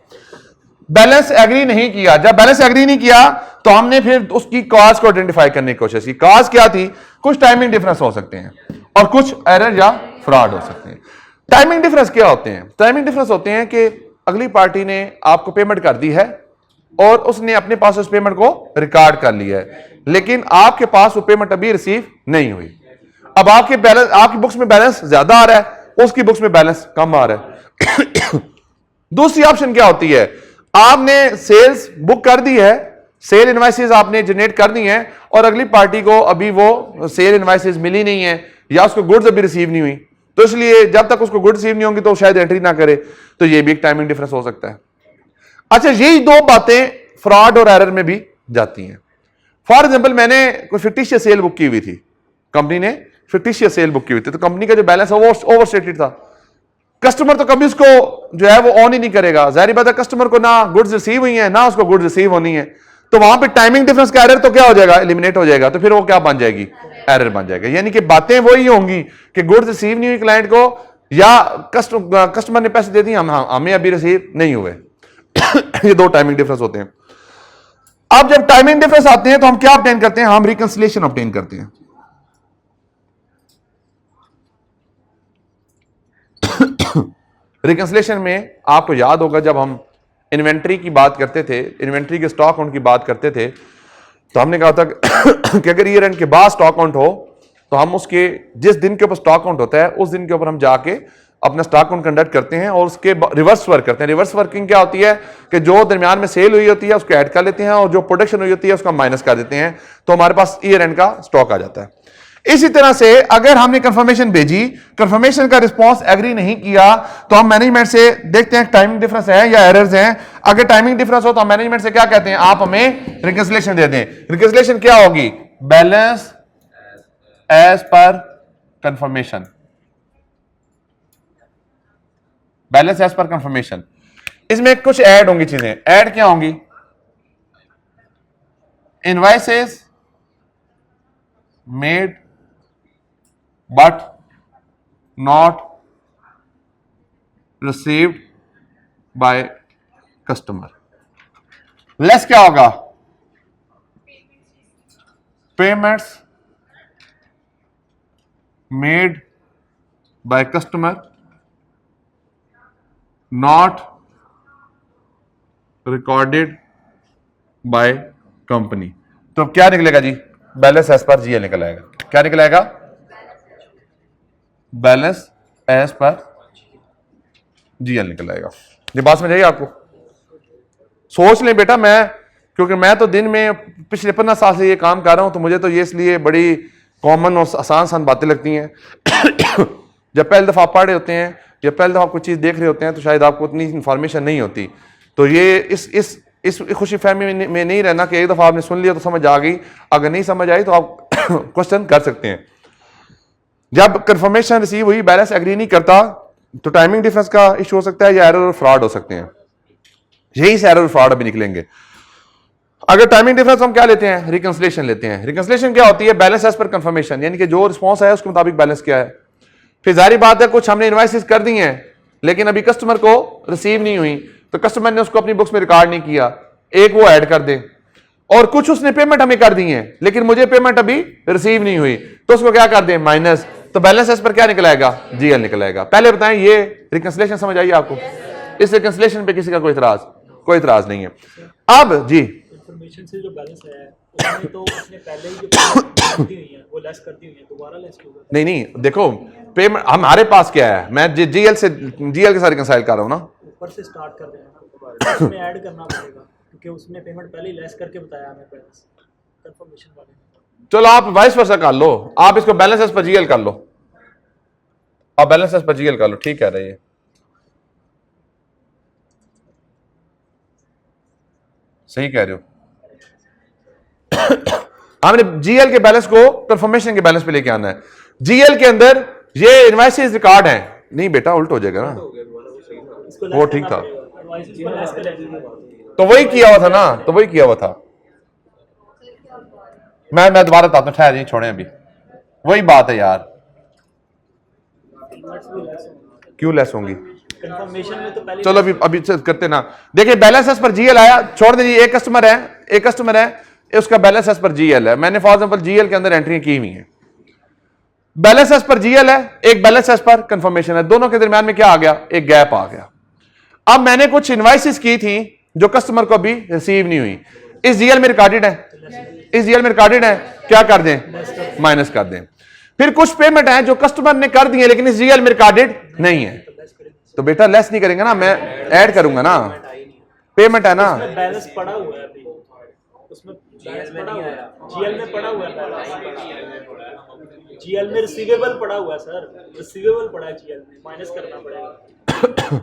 बैलेंस एग्री नहीं किया, जब बैलेंस एग्री नहीं किया तो हमने फिर उसकी कॉज को आइडेंटिफाई करने की कोशिश की। कॉज क्या थी? कुछ टाइमिंग डिफरेंस हो सकते हैं और कुछ एरर या फ्रॉड हो सकते हैं। टाइमिंग डिफरेंस क्या होते हैं? टाइमिंग डिफरेंस होते हैं कि अगली पार्टी ने आपको पेमेंट कर दी है और उसने अपने पास उस पेमेंट को रिकॉर्ड कर लिया है, लेकिन आपके पास वो पेमेंट अभी रिसीव नहीं हुई। अब आपकी बुक्स में बैलेंस ज्यादा आ रहा है, उसकी बुक्स में बैलेंस कम आ रहा है। दूसरी ऑप्शन क्या होती है? आपने सेल्स बुक कर दी है, सेल इनवाइसेस आपने जनरेट कर दी हैं और अगली पार्टी को अभी वो सेल इनवाइसेस मिली नहीं है या उसको गुड्स अभी रिसीव नहीं हुई, तो इसलिए जब तक उसको गुड्स रिसीव नहीं होंगी तो शायद एंट्री ना करे। तो ये भी एक टाइमिंग डिफरेंस हो सकता है। अच्छा, यही दो बातें फ्रॉड और एरर में भी जाती हैं। फॉर एग्जाम्पल, मैंने कोई फिक्टिशियस सेल बुक की हुई थी, कंपनी ने फिक्टिशियस सेल बुक की हुई थी, तो कंपनी का जो बैलेंस है वो ओवरस्टेटेड था। कस्टमर तो कभी उसको जो है वो ऑन ही नहीं करेगा, जाहिर बात है कस्टमर को ना गुड्स रिसीव हुई है ना उसको गुड्स रिसीव होनी है, तो वहां पे टाइमिंग डिफरेंस का एरर तो क्या हो जाएगा? एलिमिनेट हो जाएगा। तो फिर वो क्या बन जाएगी? एरर बन जाएगा। यानी कि बातें वही होंगी कि गुड्स रिसीव नहीं हुई क्लाइंट को, या कस्टमर ने पैसे दे दिए हमें अभी रिसीव नहीं हुए। ये दो टाइमिंग डिफरेंस होते हैं। अब जब टाइमिंग डिफरेंस आते हैं तो हम क्या ऑब्टेन करते हैं? हम रिकंसिलिएशन ऑब्टेन करते हैं। रिकंसिलिएशन में आपको याद होगा जब हम इन्वेंट्री की बात करते थे, इन्वेंट्री के स्टॉक काउंट की बात करते थे, तो हमने कहा था कि अगर ईयर एंड के बाद स्टॉक काउंट हो तो हम उसके जिस दिन के ऊपर स्टॉक काउंट होता है उस दिन के ऊपर हम जाके अपना स्टॉक काउंट कंडक्ट करते हैं और उसके रिवर्स वर्क करते हैं। रिवर्स वर्किंग क्या होती है कि जो दरमियान में सेल हुई होती है उसको ऐड कर लेते हैं और जो प्रोडक्शन हुई होती है उसको माइनस कर देते हैं, तो हमारे पास ईयर एंड का स्टॉक आ जाता है। इसी तरह से अगर हमने कंफर्मेशन भेजी, कंफर्मेशन का रिस्पांस एग्री नहीं किया, तो हम मैनेजमेंट से देखते हैं टाइमिंग डिफरेंस है या एरर्स हैं। अगर टाइमिंग डिफरेंस हो तो हम मैनेजमेंट से क्या कहते हैं? आप हमें रिकंसिलिएशन दे दें। रिकंसिलिएशन क्या होगी? Balance as per confirmation, balance as per confirmation. इसमें कुछ ऐड होंगी चीजें। ऐड क्या होंगी? Invoices made but not received by customer। Less क्या होगा? Payments made by customer not recorded by company। तो क्या निकलेगा जी? बैलेंस एज पर जीएल निकल आएगा। क्या निकल आएगा? बैलेंस एज पर जीएल निकल आएगा। ये बात समझ आएगी आपको? सोच लें बेटा, क्योंकि मैं तो दिन में पिछले 15 साल से ये काम कर रहा हूं, तो मुझे तो ये इसलिए बड़ी कॉमन और आसान बातें लगती हैं। जब पहली दफा आप पढ़ रहे होते हैं या पहली दफा कोई चीज देख रहे होते हैं तो शायद आपको उतनी इंफॉर्मेशन नहीं होती। तो ये इस खुशी फहमी में नहीं रहना कि एक दफा आपने सुन लिया तो समझ आ गई, अगर नहीं समझ आई तो आप क्वेश्चन कर सकते हैं। जब कंफर्मेशन रिसीव हुई, बैलेंस एग्री नहीं करता, तो टाइमिंग डिफरेंस का इशू हो सकता है या एरर और फ्रॉड हो सकते हैं। यही से एरर और फ्रॉड अभी निकलेंगे। अगर टाइमिंग डिफरेंस हम क्या लेते हैं? रिकंसिलिएशन लेते हैं। रिकंसिलिएशन क्या होती है? बैलेंस एज पर कंफर्मेशन, यानी कि जो रिस्पॉन्स है उसके मुताबिक बैलेंस क्या है। फिर जारी बात है कुछ हमने इनवाइसेस कर दी हैं लेकिन अभी कस्टमर को रिसीव नहीं हुई, तो कस्टमर ने उसको अपनी बुक्स में रिकॉर्ड नहीं किया, एक वो ऐड कर दे। और कुछ उसने पेमेंट हमें कर दी है लेकिन मुझे पेमेंट अभी रिसीव नहीं हुई, तो उसको क्या कर दें, माइनस। तो बैलेंस एज पर क्या निकल आएगा, जीएल निकल आएगा। पहले बताएं ये रिकंसिलिएशन समझ आई आपको? इस रिकंसिलिएशन पे किसी का कोई इतराज नहीं है। अब जी इंफॉर्मेशन से जो बैलेंस है उसमें तो उसने पहले ही जो पेमेंट दी हुई है वो लेस कर दी हुई है, दोबारा लेस होगा? नहीं, देखो पेमेंट हमारे पास क्या है, मैं जीएल के साथ रिकंसाइल कर रहा हूं ना, ऊपर से स्टार्ट कर देना ना, उसमें ऐड करना पड़ेगा क्योंकि उसने पेमेंट पहले ही लेस करके बताया हमें बैलेंस कंफर्मेशन वाले ने। चलो आप वाइस वर्सा कर लो, आप इसको बैलेंस एज पर जीएल कर लो, आप बैलेंस एज पर जीएल कर लो, ठीक कह रही है। सही कह रहे हो। हमने जीएल के बैलेंस को कंफर्मेशन के बैलेंस पे लेके आना है। जीएल के अंदर ये इनवॉइसेस रिकॉर्ड हैं, नहीं बेटा उल्ट हो जाएगा ना, वो ठीक था, तो वही किया हुआ था ना, तो वही किया हुआ था। मैं दोबारा बताता हूं, ठहर नहीं छोड़े अभी, वही बात है यार। क्यों लेस होंगी? कंफर्मेशन में तो पहले चलो अभी करते ना। देखिए बैलेंस एज पर जीएल आया, छोड़ दीजिए। एक कस्टमर है उसका बैलेंस एज पर जीएल है, मैंने फॉर एग्जांपल जीएल के अंदर एंट्री की हुई है। बैलेंस एज पर जीएल है, एक बैलेंस एज पर कंफर्मेशन है, दोनों के दरमियान में क्या आ गया, एक गैप आ गया। अब मैंने कुछ इनवाइसेस की थी जो कस्टमर को अभी रिसीव नहीं हुई, इस जीएल में रिकॉर्डेड है, क्या कर दें, माइनस कर दें। फिर कुछ पेमेंट है जो कस्टमर ने कर दी है लेकिन इस जीएल में रिकॉर्डेड नहीं है, तो बेटा लेस नहीं करेंगे ना, मैं ऐड करूंगा ना, पेमेंट है ना। बैलेंस पड़ा हुआ है अभी, उसमें बैलेंस पड़ा हुआ है, जीएल में पड़ा हुआ है बैलेंस, जीएल में रिसीवेबल पड़ा हुआ है सर, रिसीवेबल पड़ा है जीएल में, माइनस करना पड़ेगा।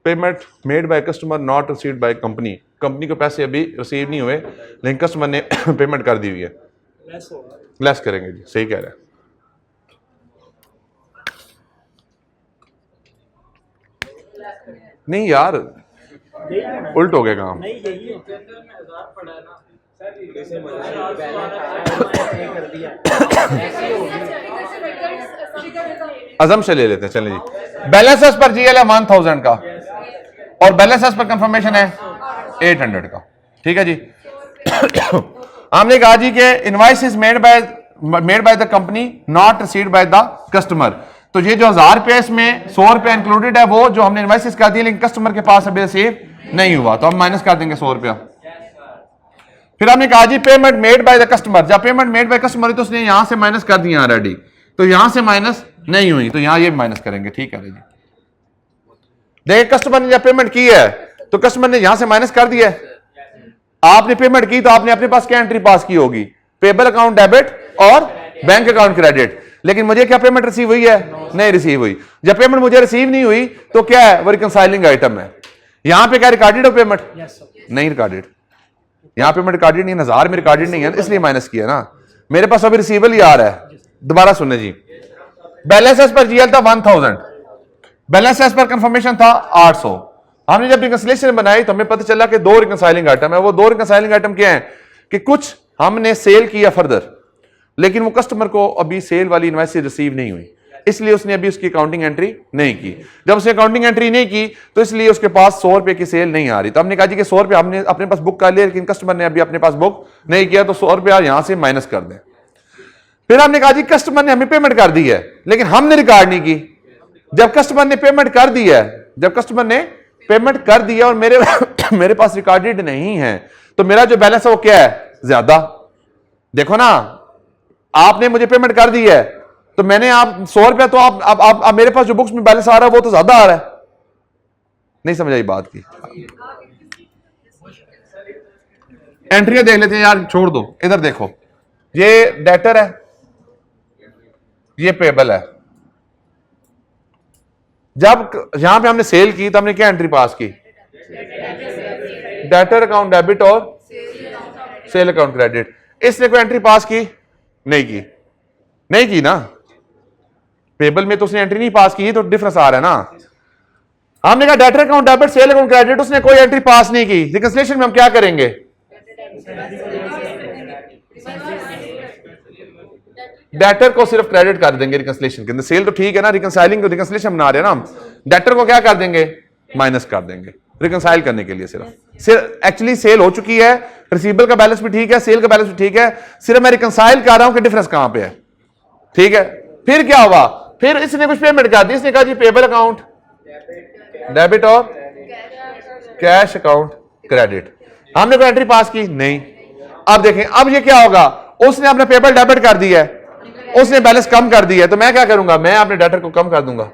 Payment made by customer not received by company को पैसे अभी रिसीव नहीं हुए लेकिन कस्टमर ने पेमेंट कर दी हुई है, लेस होगा, लेस करेंगे जी, सही कह रहे हैं। नहीं यार उल्ट हो गया काम। नहीं यही है। अजम से ले लेते हैं, चलें जी। बैलेंस एज पर जीएल है 1000 का और बैलेंस एज पर कंफर्मेशन है 800 का, ठीक है जी। हमने कहा जी कि invoices made by the company not received by the customer, तो ये जो 1000 रुपये इसमें 100 रुपये इंक्लूडेड है, वो जो हमने इनवॉइसेस कर दिए लेकिन कस्टमर के पास अभी रिसीव नहीं हुआ, तो हम माइनस कर देंगे 100 रुपया। फिर हमने कहा जी payment made by the customer, जब पेमेंट मेड बाय कस्टमर तो उसने यहां से माइनस कर दिया ऑलरेडी, तो यहां से माइनस नहीं हुई, तो यहां ये माइनस करेंगे, ठीक है जी। देखिए कस्टमर ने जब पेमेंट की है तो कस्टमर ने यहां से माइनस कर दिया है, आपने पेमेंट की तो आपने अपने पास क्या एंट्री पास की होगी, पेबल अकाउंट डेबिट और बैंक अकाउंट क्रेडिट, लेकिन मुझे क्या पेमेंट रिसीव हुई है, नहीं रिसीव हुई। जब पेमेंट मुझे रिसीव नहीं हुई तो क्या है, वो रिकंसाइलिंग आइटम है। यहां पे क्या रिकॉर्डेड हो पेमेंट, नहीं रिकॉर्डेड, यहां पेमेंट रिकॉर्डेड नहीं, 1000 में रिकॉर्डेड नहीं है, इसलिए माइनस किया ना। मेरे पास अभी रिसीवेबल ही आ रहा है। दोबारा सुनने जी, बैलेंस एज पर जीएल था 1000, बैलेंस एज पर कंफर्मेशन था 800। हमने जब रिकंसिलिएशन बनाई तो हमें पता चला कि 2 रिकंसाइलिंग आइटम है। वो 2 रिकंसाइलिंग आइटम क्या है कि कुछ हमने सेल किया फर्दर, लेकिन वो कस्टमर को अभी सेल वाली इनवॉइस रिसीव नहीं हुई, इसलिए उसने अभी उसकी अकाउंटिंग एंट्री नहीं की। जब उसने अकाउंटिंग एंट्री नहीं की तो इसलिए उसके पास 100 रुपए की सेल नहीं आ रही, तो हमने कहा जी कि 100 रुपये हमने अपने पास बुक कर लिया लेकिन कस्टमर ने अभी अपने पास बुक नहीं किया, तो 100 रुपया यहां से माइनस कर दें। फिर हमने कहा जी कस्टमर ने हमें पेमेंट कर दी है लेकिन हमने रिकॉर्ड नहीं की। जब कस्टमर ने पेमेंट कर दी है, जब कस्टमर ने पेमेंट कर दिया और मेरे पास रिकॉर्डेड नहीं है, तो मेरा जो बैलेंस है वो क्या है, ज्यादा। देखो ना, आपने मुझे पेमेंट कर दी है तो मैंने आप 100 रुपया, तो आप मेरे पास जो बुक्स में बैलेंस आ रहा है वो तो ज्यादा आ रहा है। नहीं समझ आई बात की? एंट्रियां देख लेते हैं यार, छोड़ दो, इधर देखो, ये डेटर है, ये पेबल है। जब यहां पे हमने सेल की तो हमने क्या एंट्री पास की, डेटर अकाउंट डेबिट और सेल अकाउंट क्रेडिट। इसने कोई एंट्री पास की नहीं की ना, पेबल में तो उसने एंट्री नहीं पास की, तो डिफरेंस आ रहा है ना। हमने कहा debtor account debit sale account credit, उसने कोई एंट्री पास नहीं की। रिकंसिलिएशन में हम क्या करेंगे, डेटर को सिर्फ क्रेडिट कर देंगे रिकंसिलिएशन के अंदर। सेल तो ठीक है ना, रिकंसाइलिंग को रिकंसिलिएशन बना रहे हैं ना हम, डेटर को क्या कर देंगे, माइनस कर देंगे रिकंसाइल करने के लिए। सिर्फ एक्चुअली सेल हो चुकी है, रिसीवेबल का बैलेंस भी ठीक है, सेल का बैलेंस भी ठीक है, सिर्फ मैं रिकंसाइल कर रहा हूं कि डिफरेंस कहां पे है। ठीक है, फिर क्या हुआ, फिर इसने कुछ पेमेंट कर दी, इसने कहा जी पेबल अकाउंट डेबिट और कैश अकाउंट क्रेडिट। हमने कोई एंट्री पास की नहीं। अब देखें, अब ये क्या होगा, उसने अपना पेबल डेबिट कर दिया है, उसने बैलेंस कम कर दिया है, तो मैं क्या करूंगा, मैं अपने डेटर को कम कर दूंगा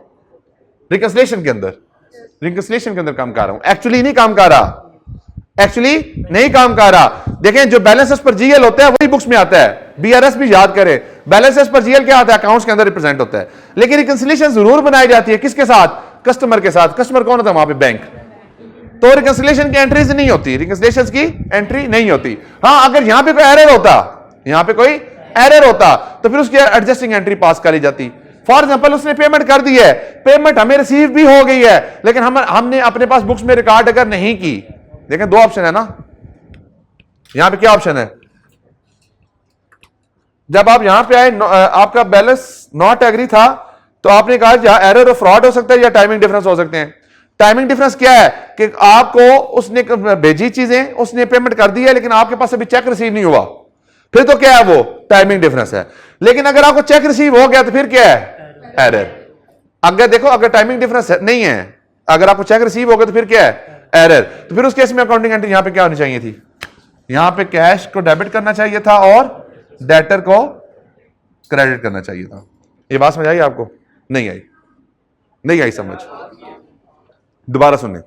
रिकंसिलिएशन के अंदर। रिकंसिलिएशन के अंदर कम कर रहा हूं, एक्चुअली नहीं काम कर रहा, एक्चुअली नहीं काम कर रहा। देखें, जो बैलेंसेस पर जीएल होता है वही बुक्स में आता है, बीआरएस भी याद करें, बैलेंसेस पर जीएल क्या आता है, अकाउंट्स के अंदर रिप्रेजेंट होता है। लेकिन रिकंसिलिएशन जरूर बनाई जाती है, किसके साथ, कस्टमर के साथ। कस्टमर कौन होता है वहां पे, बैंक। तो रिकंसिलिएशन की एंट्रीज नहीं होती, रिकंसिलिएशन की एंट्री नहीं होती। हाँ, अगर यहां पे कोई एरर होता, यहां पे कोई एरर होता तो फिर उसकी एडजस्टिंग एंट्री पास करी जाती। फॉर एग्जांपल, उसने पेमेंट कर दी है, पेमेंट हमें रिसीव भी हो गई है, लेकिन हमने अपने पास बुक्स में रिकॉर्ड अगर नहीं की। देखें, दो ऑप्शन है ना, यहां पे क्या ऑप्शन है, जब आप यहां पे आए, आपका बैलेंस नॉट एग्री था, तो आपने कहा एरर और फ्रॉड हो सकता है या टाइमिंग डिफरेंस हो सकते हैं। टाइमिंग डिफरेंस क्या है कि आपको उसने भेजी चीजें, उसने पेमेंट कर दी है, लेकिन आपके पास अभी चेक रिसीव नहीं हुआ, फिर तो क्या है, वो टाइमिंग डिफरेंस है। लेकिन अगर आपको चेक रिसीव हो गया तो फिर क्या है, एरर। अगर देखो, अगर टाइमिंग डिफरेंस नहीं है, अगर आपको चेक रिसीव हो गया तो फिर क्या है, एरर। तो फिर उस केस में अकाउंटिंग एंट्री यहां पे क्या होनी चाहिए थी, यहां पे कैश को डेबिट करना चाहिए था और डेटर को क्रेडिट करना चाहिए था। ये बात समझ आई आपको, नहीं आई, नहीं आई समझ, दोबारा सुनने।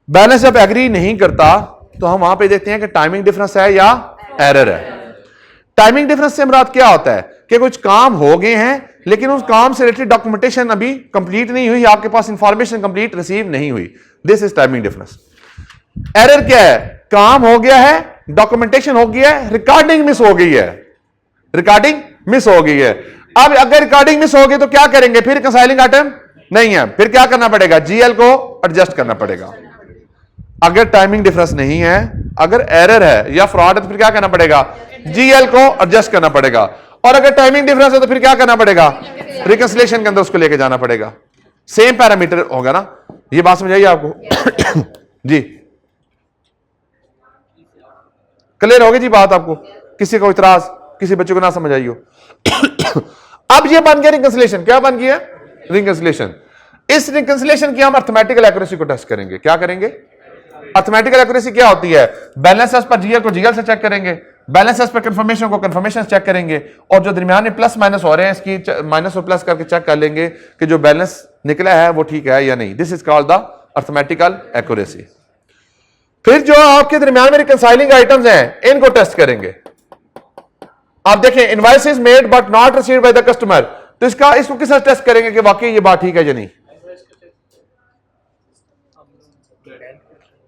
बैलेंस जब एग्री नहीं करता तो हम वहां पे देखते हैं कि टाइमिंग डिफरेंस है या एरर है। टाइमिंग डिफरेंस से मुराद क्या होता है कि कुछ काम हो गए हैं, लेकिन उस काम से रिलेटेड डॉक्यूमेंटेशन अभी कंप्लीट नहीं हुई, आपके पास इंफॉर्मेशन कंप्लीट रिसीव नहीं हुई, this is timing difference. Error क्या है, काम हो गया है, डॉक्यूमेंटेशन हो गया है, रिकॉर्डिंग मिस हो गई है, रिकॉर्डिंग मिस हो गई है। अब अगर रिकॉर्डिंग मिस हो गई तो क्या करेंगे, फिर कंसाइलिंग आइटम नहीं है, फिर क्या करना पड़ेगा, जीएल को एडजस्ट करना पड़ेगा। अगर टाइमिंग डिफरेंस नहीं है, अगर एरर है या फ्रॉड है तो फिर क्या करना पड़ेगा, जीएल को एडजस्ट करना पड़ेगा। और अगर टाइमिंग डिफरेंस है तो फिर क्या करना पड़ेगा, रिकंसिलिएशन के अंदर उसको लेके जाना पड़ेगा। सेम पैरामीटर होगा ना, ये बात समझ आई आपको जी, क्लियर होगी जी बात आपको, किसी को इतराज, किसी बच्चे को ना समझ आई हो। अब ये बन गया रिकंसिलिएशन, क्या बन गया, रिकंसिलिएशन। इस रिकंसिलिएशन की हम अर्थमेटिकल एक्यूरेसी को टेस्ट करेंगे। क्या करेंगे, अर्थमेटिकल एक्यूरेसी क्या होती है, बैलेंसेस पर जीएल को जीएल से चेक करेंगे, बैलेंसेस पर कंफर्मेशन को कंफर्मेशन से चेक करेंगे, और जो दरमियान में प्लस माइनस हो रहे हैं इसकी माइनस और प्लस करके चेक कर लेंगे कि जो बैलेंस निकला है वो ठीक है या नहीं। This is called the arithmetical accuracy. फिर जो आपके दरमियान में रिकंसाइलिंग आइटम्स हैं इनको टेस्ट करेंगे। आप देखें, invoices made but not received by the customer, तो इसको किस टेस्ट करेंगे कि वाकई ये बात ठीक है या नहीं।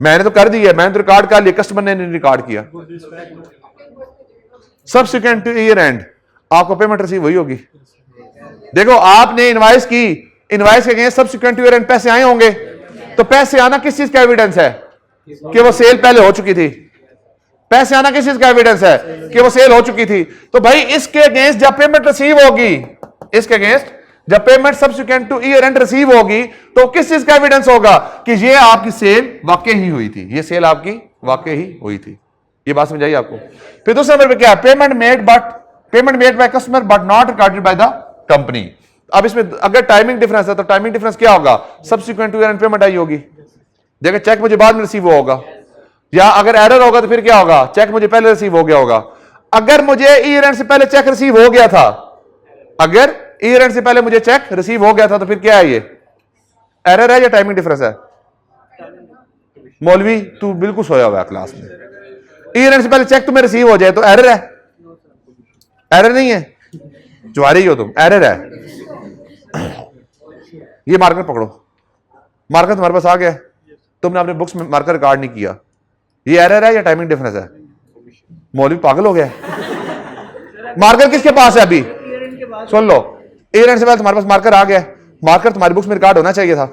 मैंने तो कर दी है, मैंने तो रिकॉर्ड कर लिया, कस्टमर ने नहीं रिकॉर्ड किया। सब्सिक्वेंट टू ईयर एंड आपको पेमेंट रिसीव हुई होगी। देखो, आपने इनवॉइस की, इनवॉइस के against subsequent to year and पैसे आए होंगे, तो पैसे आना किस चीज का एविडेंस है कि वो सेल पहले हो चुकी थी। पैसे आना किस चीज का एविडेंस है कि वो सेल हो चुकी थी। तो भाई इसके अगेंस्ट जब पेमेंट रिसीव होगी, इसके अगेंस्ट जब payment subsequent to year and receive होगी, तो किस चीज का एविडेंस होगा कि ये आपकी सेल वाकई ही हुई थी, ये सेल आपकी वाकई ही हुई थी। ये बात समझ आई आपको। फिर दूसरे नंबर पे क्या है, payment made by customer but not recorded by the company. अब इसमें अगर टाइमिंग डिफरेंस है तो टाइमिंग डिफरेंस क्या होगा, subsequent to year end payment आई होगी। देखिए, चेक मुझे बाद में रिसीव होगा, या अगर एरर होगा तो फिर क्या होगा, चेक मुझे पहले रिसीव हो गया होगा। अगर मुझे ईयर एंड से पहले चेक रिसीव हो गया था, अगर ईयर एंड से पहले मुझे चेक रिसीव हो गया था, तो फिर क्या है, ये एरर है या टाइमिंग डिफरेंस है। मौलवी तू बिल्कुल सोया हुआ है क्लास में, ईयर एंड से पहले चेक तुम्हें रिसीव हो जाए तो एरर है, एरर नहीं है, जुआरी हो तुम, एरर है। ये मार्कर पकड़ो, मार्कर तुम्हारे पास आ गया, तुमने अपने बुक्स में मार्कर रिकॉर्ड नहीं किया, ये एरर है या टाइमिंग डिफरेंस है। मौलवी पागल हो गया, मार्कर किसके पास है अभी, सुन लो, ईयर एंड से पहले तुम्हारे पास मार्कर आ गया, मार्कर तुम्हारी बुक्स में रिकॉर्ड होना चाहिए था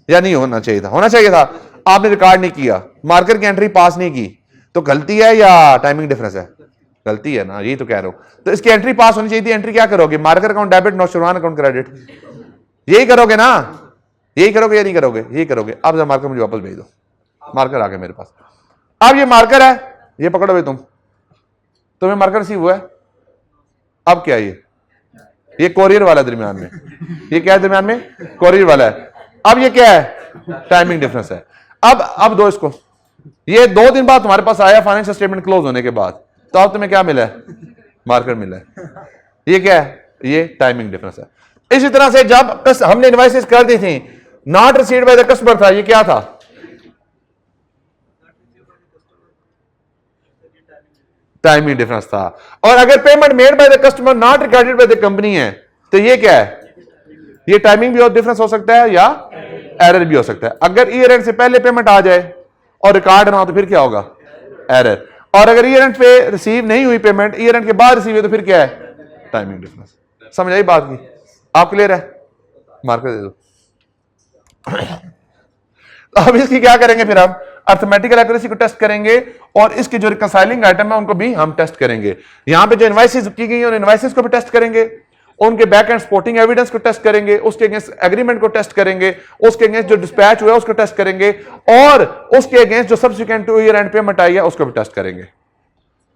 या नहीं होना चाहिए था, होना चाहिए था, आपने रिकॉर्ड नहीं किया, मार्कर की एंट्री पास नहीं की, तो गलती है या टाइमिंग डिफरेंस है, गलती है ना, यही तो कह रहा हूं। तो इसकी एंट्री पास होनी चाहिए थी। एंट्री क्या करोगे? Marker account debit, Nausherwan account credit, यही करोगे ना? यही करोगे या नहीं करोगे? यही करोगे। अब जब मार्कर मुझे वापस भेज दो, मार्कर आ गया मेरे पास। अब ये मार्कर है, ये पकड़ो भाई, तुम्हें मार्कर रिसीव हुआ है। अब क्या ये कोरियर वाला दरमियान में, ये क्या है दरमियान में? कोरियर वाला है। अब ये क्या है? टाइमिंग डिफरेंस है। अब दो इसको, ये 2 दिन बाद तुम्हारे पास आया फाइनेंशियल स्टेटमेंट क्लोज होने के बाद, तो अब तुम्हें क्या मिला है? मार्कर मिला है। ये क्या है? ये टाइमिंग डिफरेंस है। इसी तरह से जब हमने इनवॉइसेस कर दी थी, not received by the customer था, ये क्या था? टाइमिंग डिफरेंस था। और अगर payment made by the customer not recorded by the company है, तो ये क्या है? ये टाइमिंग भी और डिफरेंस हो सकता है या एरर भी हो सकता है। अगर ईयर एंड से पहले पेमेंट आ जाए और रिकॉर्ड ना हो तो फिर क्या होगा? एरर। और अगर ईयर एंड पे रिसीव नहीं हुई पेमेंट, ईयर एंड के बाद रिसीव हुई, तो फिर क्या है? Timing difference. समझ आई बात की? आप क्लियर है? मार्कर दे दो। अब इसकी क्या करेंगे? फिर हम अर्थमेटिकल एक्यूरेसी को टेस्ट करेंगे और इसके जो रिकंसाइलिंग आइटम है उनको भी हम टेस्ट करेंगे। यहां पे जो इनवॉइसेस की गई हैं उन इनवॉइसेस को भी टेस्ट करेंगे, उनके बैक एंड सपोर्टिंग एविडेंस को टेस्ट करेंगे, उसके अगेंस्ट एग्रीमेंट को टेस्ट करेंगे, उसके अगेंस्ट जो डिस्पैच हुआ है उसको टेस्ट करेंगे, और उसके अगेंस्ट जो subsequent to year end payment आई है उसको भी टेस्ट करेंगे।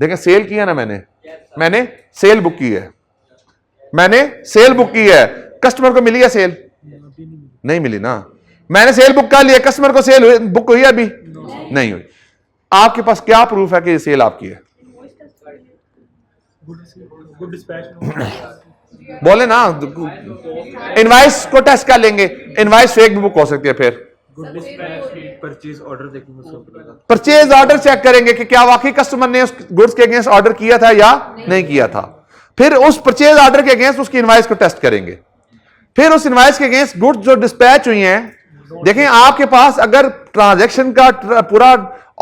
देखें, सेल किया ना मैंने सेल बुक की है, मैंने सेल बुक की है। कस्टमर को मिली है सेल? नहीं मिली ना। मैंने सेल बुक कर लिया, कस्टमर को सेल बुक हुई अभी नहीं हुई। आपके पास क्या प्रूफ है कि ये सेल आपकी है? गुड डिस्पैच बोले ना, इनवाइस को टेस्ट कर लेंगे। इनवाइस फेक भी बुक हो सकती है। फिर परचेज ऑर्डर देखेंगे, परचेज ऑर्डर चेक करेंगे कि क्या वाकई कस्टमर ने उस गुड्स के अगेंस्ट ऑर्डर किया था या नहीं किया था। फिर उस परचेज ऑर्डर के अगेंस्ट उसकी इनवाइस को टेस्ट करेंगे। फिर उस इनवाइस के अगेंस्ट गुड्स जो डिस्पैच हुई हैं, देखें आपके पास अगर ट्रांजैक्शन का पूरा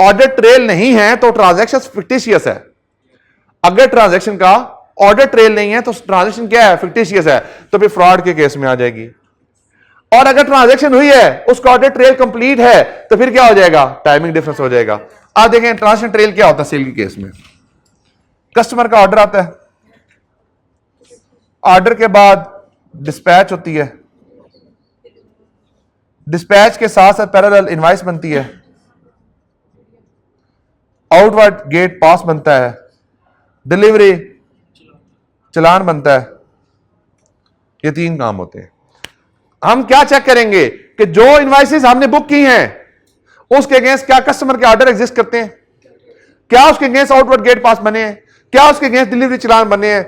ऑर्डर ट्रेल नहीं है तो ट्रांजैक्शन फिक्टिशियस है। अगर ट्रांजैक्शन का ऑर्डर ट्रेल नहीं है तो ट्रांजैक्शन क्या है? फिक्टिशियस है। तो फिर फ्रॉड के केस में आ जाएगी। और अगर ट्रांजैक्शन हुई है, उसका ऑर्डर ट्रेल कंप्लीट है, तो फिर क्या हो जाएगा? टाइमिंग डिफरेंस हो जाएगा। अब देखें ट्रांजैक्शन ट्रेल क्या होता है सेल के केस में। कस्टमर का ऑर्डर आता है, ऑर्डर के बाद डिस्पैच होती है, डिस्पैच के साथ साथ पैरेलल इनवॉइस बनती है, आउटवर्ड गेट पास बनता है, डिलीवरी चलान बनता है। ये 3 काम होते हैं। हम क्या चेक करेंगे कि जो इनवॉइसेस हमने बुक की हैं उसके अगेंस्ट क्या कस्टमर के ऑर्डर एग्जिस्ट करते हैं, क्या उसके अगेंस्ट आउटवर्ड गेट पास बने हैं, क्या उसके अगेंस्ट डिलीवरी चलान बने हैं,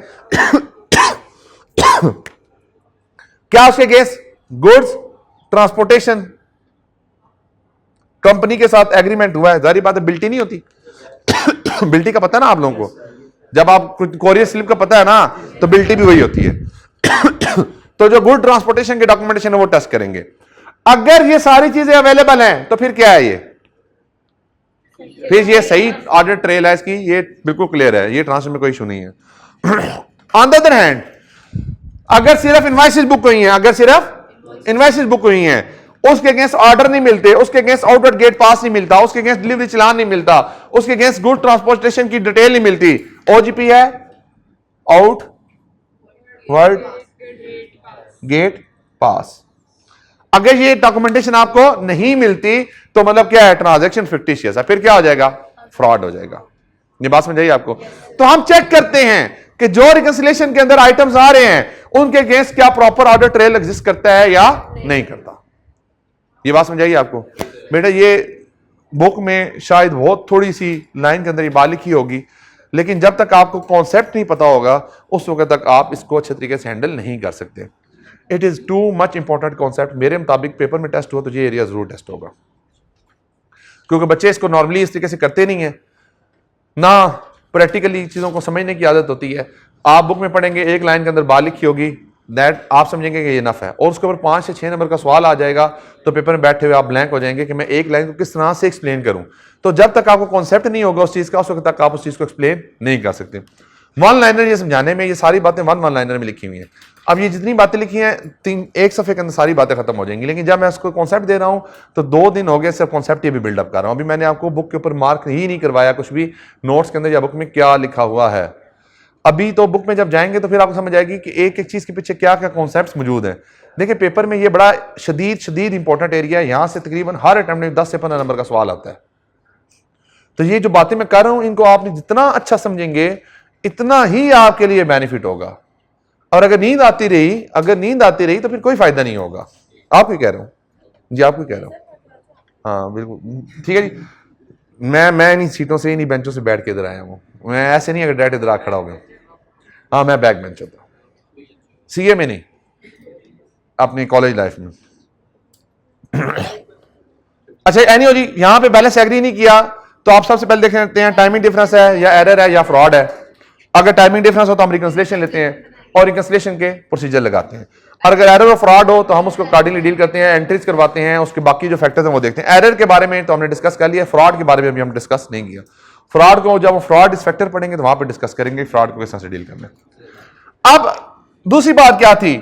क्या उसके अगेंस्ट गुड्स ट्रांसपोर्टेशन कंपनी के साथ एग्रीमेंट हुआ है। जारी बात है, बिल्टी नहीं होती। बिल्टी का पता है ना आप लोगों को, जब आप कोरियर स्लिप का पता है ना, तो बिल्टी भी वही होती है। तो जो गुड ट्रांसपोर्टेशन की डॉक्यूमेंटेशन है वो टेस्ट करेंगे। अगर ये सारी चीजें अवेलेबल हैं तो फिर क्या है? फिर ये सही ऑर्डर ट्रेल है इसकी, ये बिल्कुल क्लियर है, ये ट्रांसफर में कोई इशू नहीं है। ऑन द अदर हैंड, अगर सिर्फ इनवॉइसेस बुक हुई हैं, अगर सिर्फ इनवॉइसेस बुक हुई हैं, उसके अगेंस्ट ऑर्डर नहीं मिलते, उसके अगेंस्ट आउटवर्ड गेट पास नहीं मिलता, उसके अगेंस्ट डिलीवरी चलान नहीं मिलता, उसके अगेंस्ट गुड ट्रांसपोर्टेशन की डिटेल नहीं मिलती, ओजीपी है आउटवर्ड गेट पास, अगर ये डॉक्यूमेंटेशन आपको नहीं मिलती तो मतलब क्या है? ट्रांजैक्शन फिक्टिशियस है। फिर क्या हो जाएगा? फ्रॉड हो जाएगा। ये बात समझ आई आपको? तो हम चेक करते हैं कि जो रिकंसिलिएशन के अंदर आइटम्स आ रहे हैं उनके अगेंस्ट क्या प्रॉपर ऑर्डर ट्रेल एग्जिस्ट करता है या नहीं करता। ये बात समझ आई आपको? बेटा ये बुक में शायद बहुत थोड़ी सी लाइन के अंदर ये बात लिखी होगी, लेकिन जब तक आपको कॉन्सेप्ट नहीं पता होगा उस वक्त तक आप इसको अच्छे तरीके से हैंडल नहीं कर सकते। It is too much important concept. मेरे मुताबिक पेपर में टेस्ट हुआ तो ये एरिया जरूर टेस्ट होगा, क्योंकि बच्चे इसको नॉर्मली इस तरीके से करते नहीं है ना, प्रैक्टिकली चीज़ों को समझने की आदत होती है। आप बुक में पढ़ेंगे, एक लाइन के अंदर बात लिखी होगी, दैट आप समझेंगे कि ये नफ है, और उसके ऊपर 5 से 6 नंबर का सवाल आ जाएगा तो पेपर में बैठे हुए आप ब्लैंक हो जाएंगे कि मैं एक लाइन को किस तरह से एक्सप्लेन करूं। तो जब तक आपको कॉन्सेप्ट नहीं होगा उस चीज़ का, उस वक्त तक आप उस चीज़ को एक्सप्लेन नहीं कर सकते। वन लाइनर ये समझाने में, ये सारी बातें वन लाइनर में लिखी हुई हैं। अब ये जितनी बातें लिखी हैं एक सफ़े के अंदर सारी बातें खत्म हो जाएंगी, लेकिन जब मैं उसको कॉन्सेप्ट दे रहा हूं तो 2 दिन हो गए सिर्फ कॉन्सेप्ट ये भी बिल्डअप कर रहा हूं। अभी मैंने आपको बुक के ऊपर मार्क ही नहीं करवाया कुछ भी, नोट्स के अंदर या बुक में क्या लिखा हुआ है। अभी तो बुक में जब जाएंगे तो फिर आपको समझ आएगी कि एक एक चीज़ के पीछे क्या क्या कॉन्सेप्ट मौजूद हैं। देखिए पेपर में ये बड़ा शदीद इंपॉर्टेंट एरिया है, यहाँ से तकरीबन हर अटेम्प्ट में 10 से 15 नंबर का सवाल आता है। तो ये जो बातें मैं कर रहा हूं इनको आपने जितना अच्छा समझेंगे इतना ही आपके लिए बेनिफिट होगा। और अगर नींद आती रही तो फिर कोई फायदा नहीं होगा। आपको कह रहा हूं जी, आपको कह रहा हूं। हाँ बिल्कुल ठीक है जी। मैं इन्हीं सीटों से इन्हीं बेंचों से बैठ के इधर आया हूँ, मैं ऐसे नहीं अगर डायरेक्ट इधर आ खड़ा हो गया। हाँ मैं बैक बेंच होता, सीए में नहीं, अपनी कॉलेज लाइफ में। अच्छा एनी जी, यहां पे बैलेंस एग्री नहीं किया तो आप सबसे पहले देख लेते हैं टाइमिंग डिफरेंस है या एरर है या फ्रॉड है। अगर टाइमिंग डिफरेंस हो तो हम रिकंसिलेशन लेते हैं और रिकंसिलेशन के प्रोसीजर लगाते हैं। और अगर एरर और फ्रॉड हो तो हम उसको कार्डिनली डील करते हैं, एंट्रीज करवाते हैं, उसके बाकी जो फैक्टर्स हैं वो देखते हैं। एरर के बारे में तो हमने डिस्कस कर लिया, फ्रॉड के बारे में अभी हम डिस्कस नहीं किया। फ्रॉड को जब हम फ्रॉड इस फैक्टर पढ़ेंगे तो वहां पर डिस्कस करेंगे फ्रॉड को किस तरह से डील करना है। अब दूसरी बात क्या थी,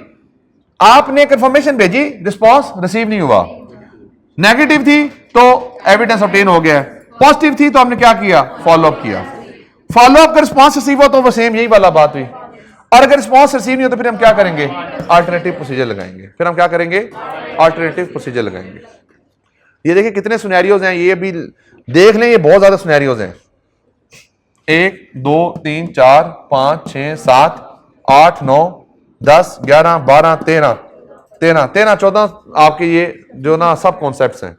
आपने कंफर्मेशन भेजी, रिस्पॉन्स रिसीव नहीं हुआ। नेगेटिव थी तो एविडेंस ऑब्टेन हो गया, पॉजिटिव थी तो हमने क्या किया, फॉलोअप किया। फॉलोअप का रिस्पॉन्स रिसीव हो तो वो सेम यही वाला बात हुई। और अगर रिस्पॉन्स रिसीव नहीं हो तो फिर हम क्या करेंगे, अल्टरनेटिव प्रोसीजर लगाएंगे। फिर हम क्या करेंगे, अल्टरनेटिव प्रोसीजर लगाएंगे। ये देखिए कितने सिनेरियोज हैं, ये भी देख लें, ये बहुत ज्यादा सिनेरियोज हैं। 1 2 3 4 5 6 7 8 9 10 11 12 13 14 आपके ये जो ना सब कॉन्सेप्ट्स हैं।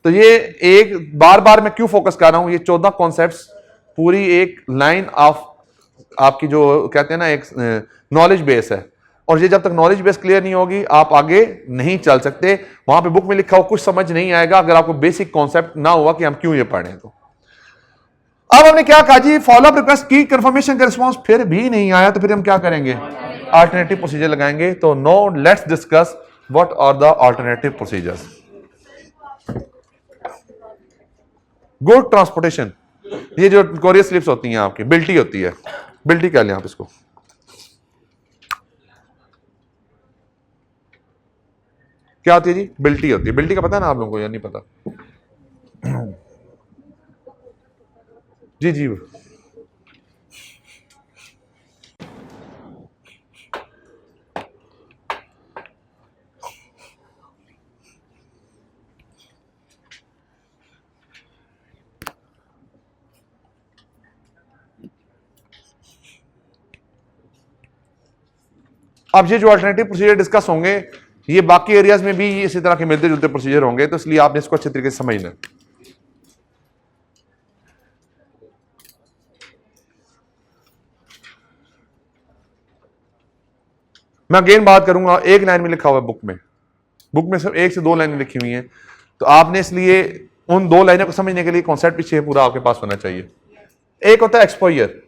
तो ये एक बार बार मैं क्यों फोकस कर रहा हूं, ये 14 कॉन्सेप्ट्स पूरी एक लाइन ऑफ आपकी जो कहते हैं ना एक नॉलेज बेस है। और ये जब तक नॉलेज बेस क्लियर नहीं होगी आप आगे नहीं चल सकते। वहां पे बुक में लिखा हो कुछ समझ नहीं आएगा अगर आपको बेसिक कॉन्सेप्ट ना हुआ कि हम क्यों ये पढ़ें। तो अब हमने क्या कहा जी, फॉलोअप रिक्वेस्ट की, कंफर्मेशन का रिस्पांस फिर भी नहीं आया तो फिर हम क्या करेंगे, अल्टरनेटिव प्रोसीजर लगाएंगे। तो no, let's discuss what are the alternative procedures. Good transportation, ये जो कोरियर स्लिप्स होती हैं आपकी, बिल्टी होती है, बिल्टी कह लें आप इसको। क्या होती है जी, बिल्टी होती है। बिल्टी का पता है ना आप लोगों को या नहीं पता? जी जी अब ये जो अल्टरनेटिव प्रोसीजर डिस्कस होंगे ये बाकी एरियाज में भी इसी तरह के मिलते जुलते प्रोसीजर होंगे, तो इसलिए आपने इसको अच्छे तरीके से समझना है। मैं अगेन बात करूंगा, एक लाइन में लिखा हुआ है बुक में सिर्फ 1 से 2 लाइनें लिखी हुई हैं, तो आपने इसलिए उन 2 लाइनों को समझने के लिए कॉन्सेप्ट पीछे पूरा आपके पास होना चाहिए। एक होता है एक्सपोजर।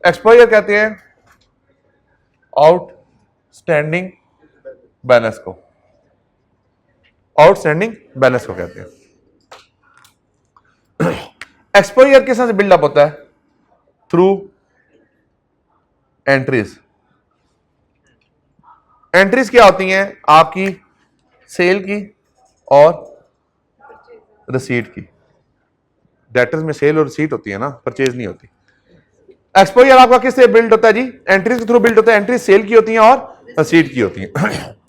एक्सपोजर कहते हैं आउटस्टैंडिंग बैलेंस को, आउटस्टैंडिंग बैलेंस को कहते हैं। एक्सपोजर किस तरह से बिल्डअप होता है, थ्रू एंट्रीज। एंट्रीज क्या होती हैं आपकी, सेल की और रिसीट की। डेटर्स में सेल और रिसीट होती है ना, परचेज नहीं होती। एक्सपोजर आपका किससे बिल्ड होता है जी, एंट्रीज के थ्रू बिल्ड होता है। एंट्रीज सेल की होती हैं और रिसीट की होती हैं।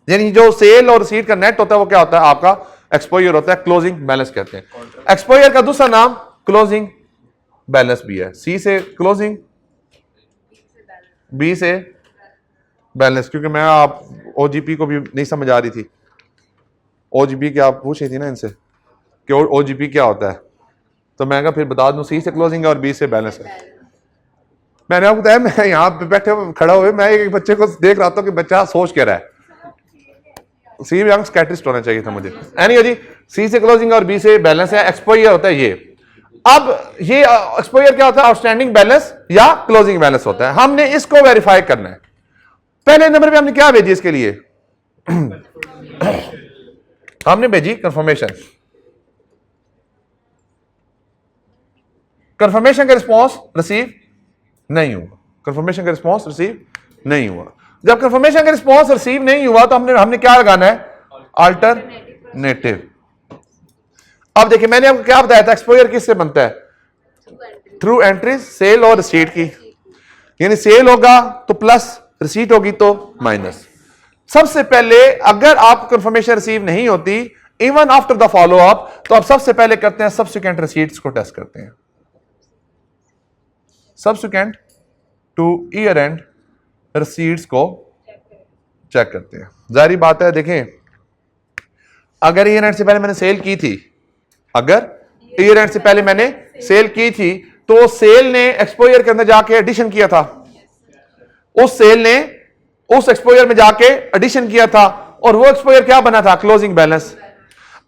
यानी जो सेल और रिसीट का नेट होता है वो क्या होता है आपका एक्सपोजर होता है, क्लोजिंग बैलेंस कहते हैं। एक्सपोजर का दूसरा नाम क्लोजिंग बैलेंस भी है। सी से क्लोजिंग, बी से बैलेंस। क्योंकि मैं आप ओजीपी को भी नहीं समझ आ रही थी, ओजीपी की आप पूछ रही थी ना इनसे कि ओजीपी क्या होता है, तो मैं फिर बता दूं, सी से क्लोजिंग है और बी से बैलेंस है। मैंने आपको बताया, मैं यहाँ पे बैठे खड़ा हुए मैं एक बच्चे को देख रहा था कि बच्चा सोच क्या रहा है। सी में स्कैटरिस्ट होना चाहिए था मुझे। एनीवे जी, सी से क्लोजिंग और बी से बैलेंस है। एक्सपोजर होता है ये। अब ये एक्सपोजर क्या होता है, आउटस्टैंडिंग बैलेंस या क्लोजिंग बैलेंस होता है। हमने इसको वेरीफाई करना है। पहले नंबर पे हमने क्या भेजी इसके लिए हमने भेजी कंफर्मेशन। कंफर्मेशन का रिस्पॉन्स रिसीव नहीं हुआ। कंफर्मेशन का रिस्पॉन्स रिसीव नहीं हुआ। जब कंफर्मेशन का रिस्पॉन्स रिसीव नहीं हुआ तो हमने क्या लगाना है, अल्टरनेटिव। अब देखिए मैंने आपको क्या बताया था, एक्सपोजर किससे बनता है, थ्रू एंट्रीज, सेल और रिसीट की। यानी सेल होगा तो प्लस, रिसीट होगी तो माइनस। सबसे पहले अगर आप कंफर्मेशन रिसीव नहीं होती even after the follow up, तो आप सबसे पहले करते हैं सब्सिक्वेंट रिसीट्स को टेस्ट करते हैं, subsequent to year and receipts को चेक करते हैं। जारी बात है, देखें अगर ईयर एंड से पहले मैंने सेल की थी, अगर ईयर एंड से पहले मैंने सेल की थी तो सेल ने एक्सपोजर के अंदर जाके एडिशन किया था, उस सेल ने उस एक्सपोजर में जाके एडिशन किया था और वो एक्सपोजर क्या बना था, क्लोजिंग बैलेंस।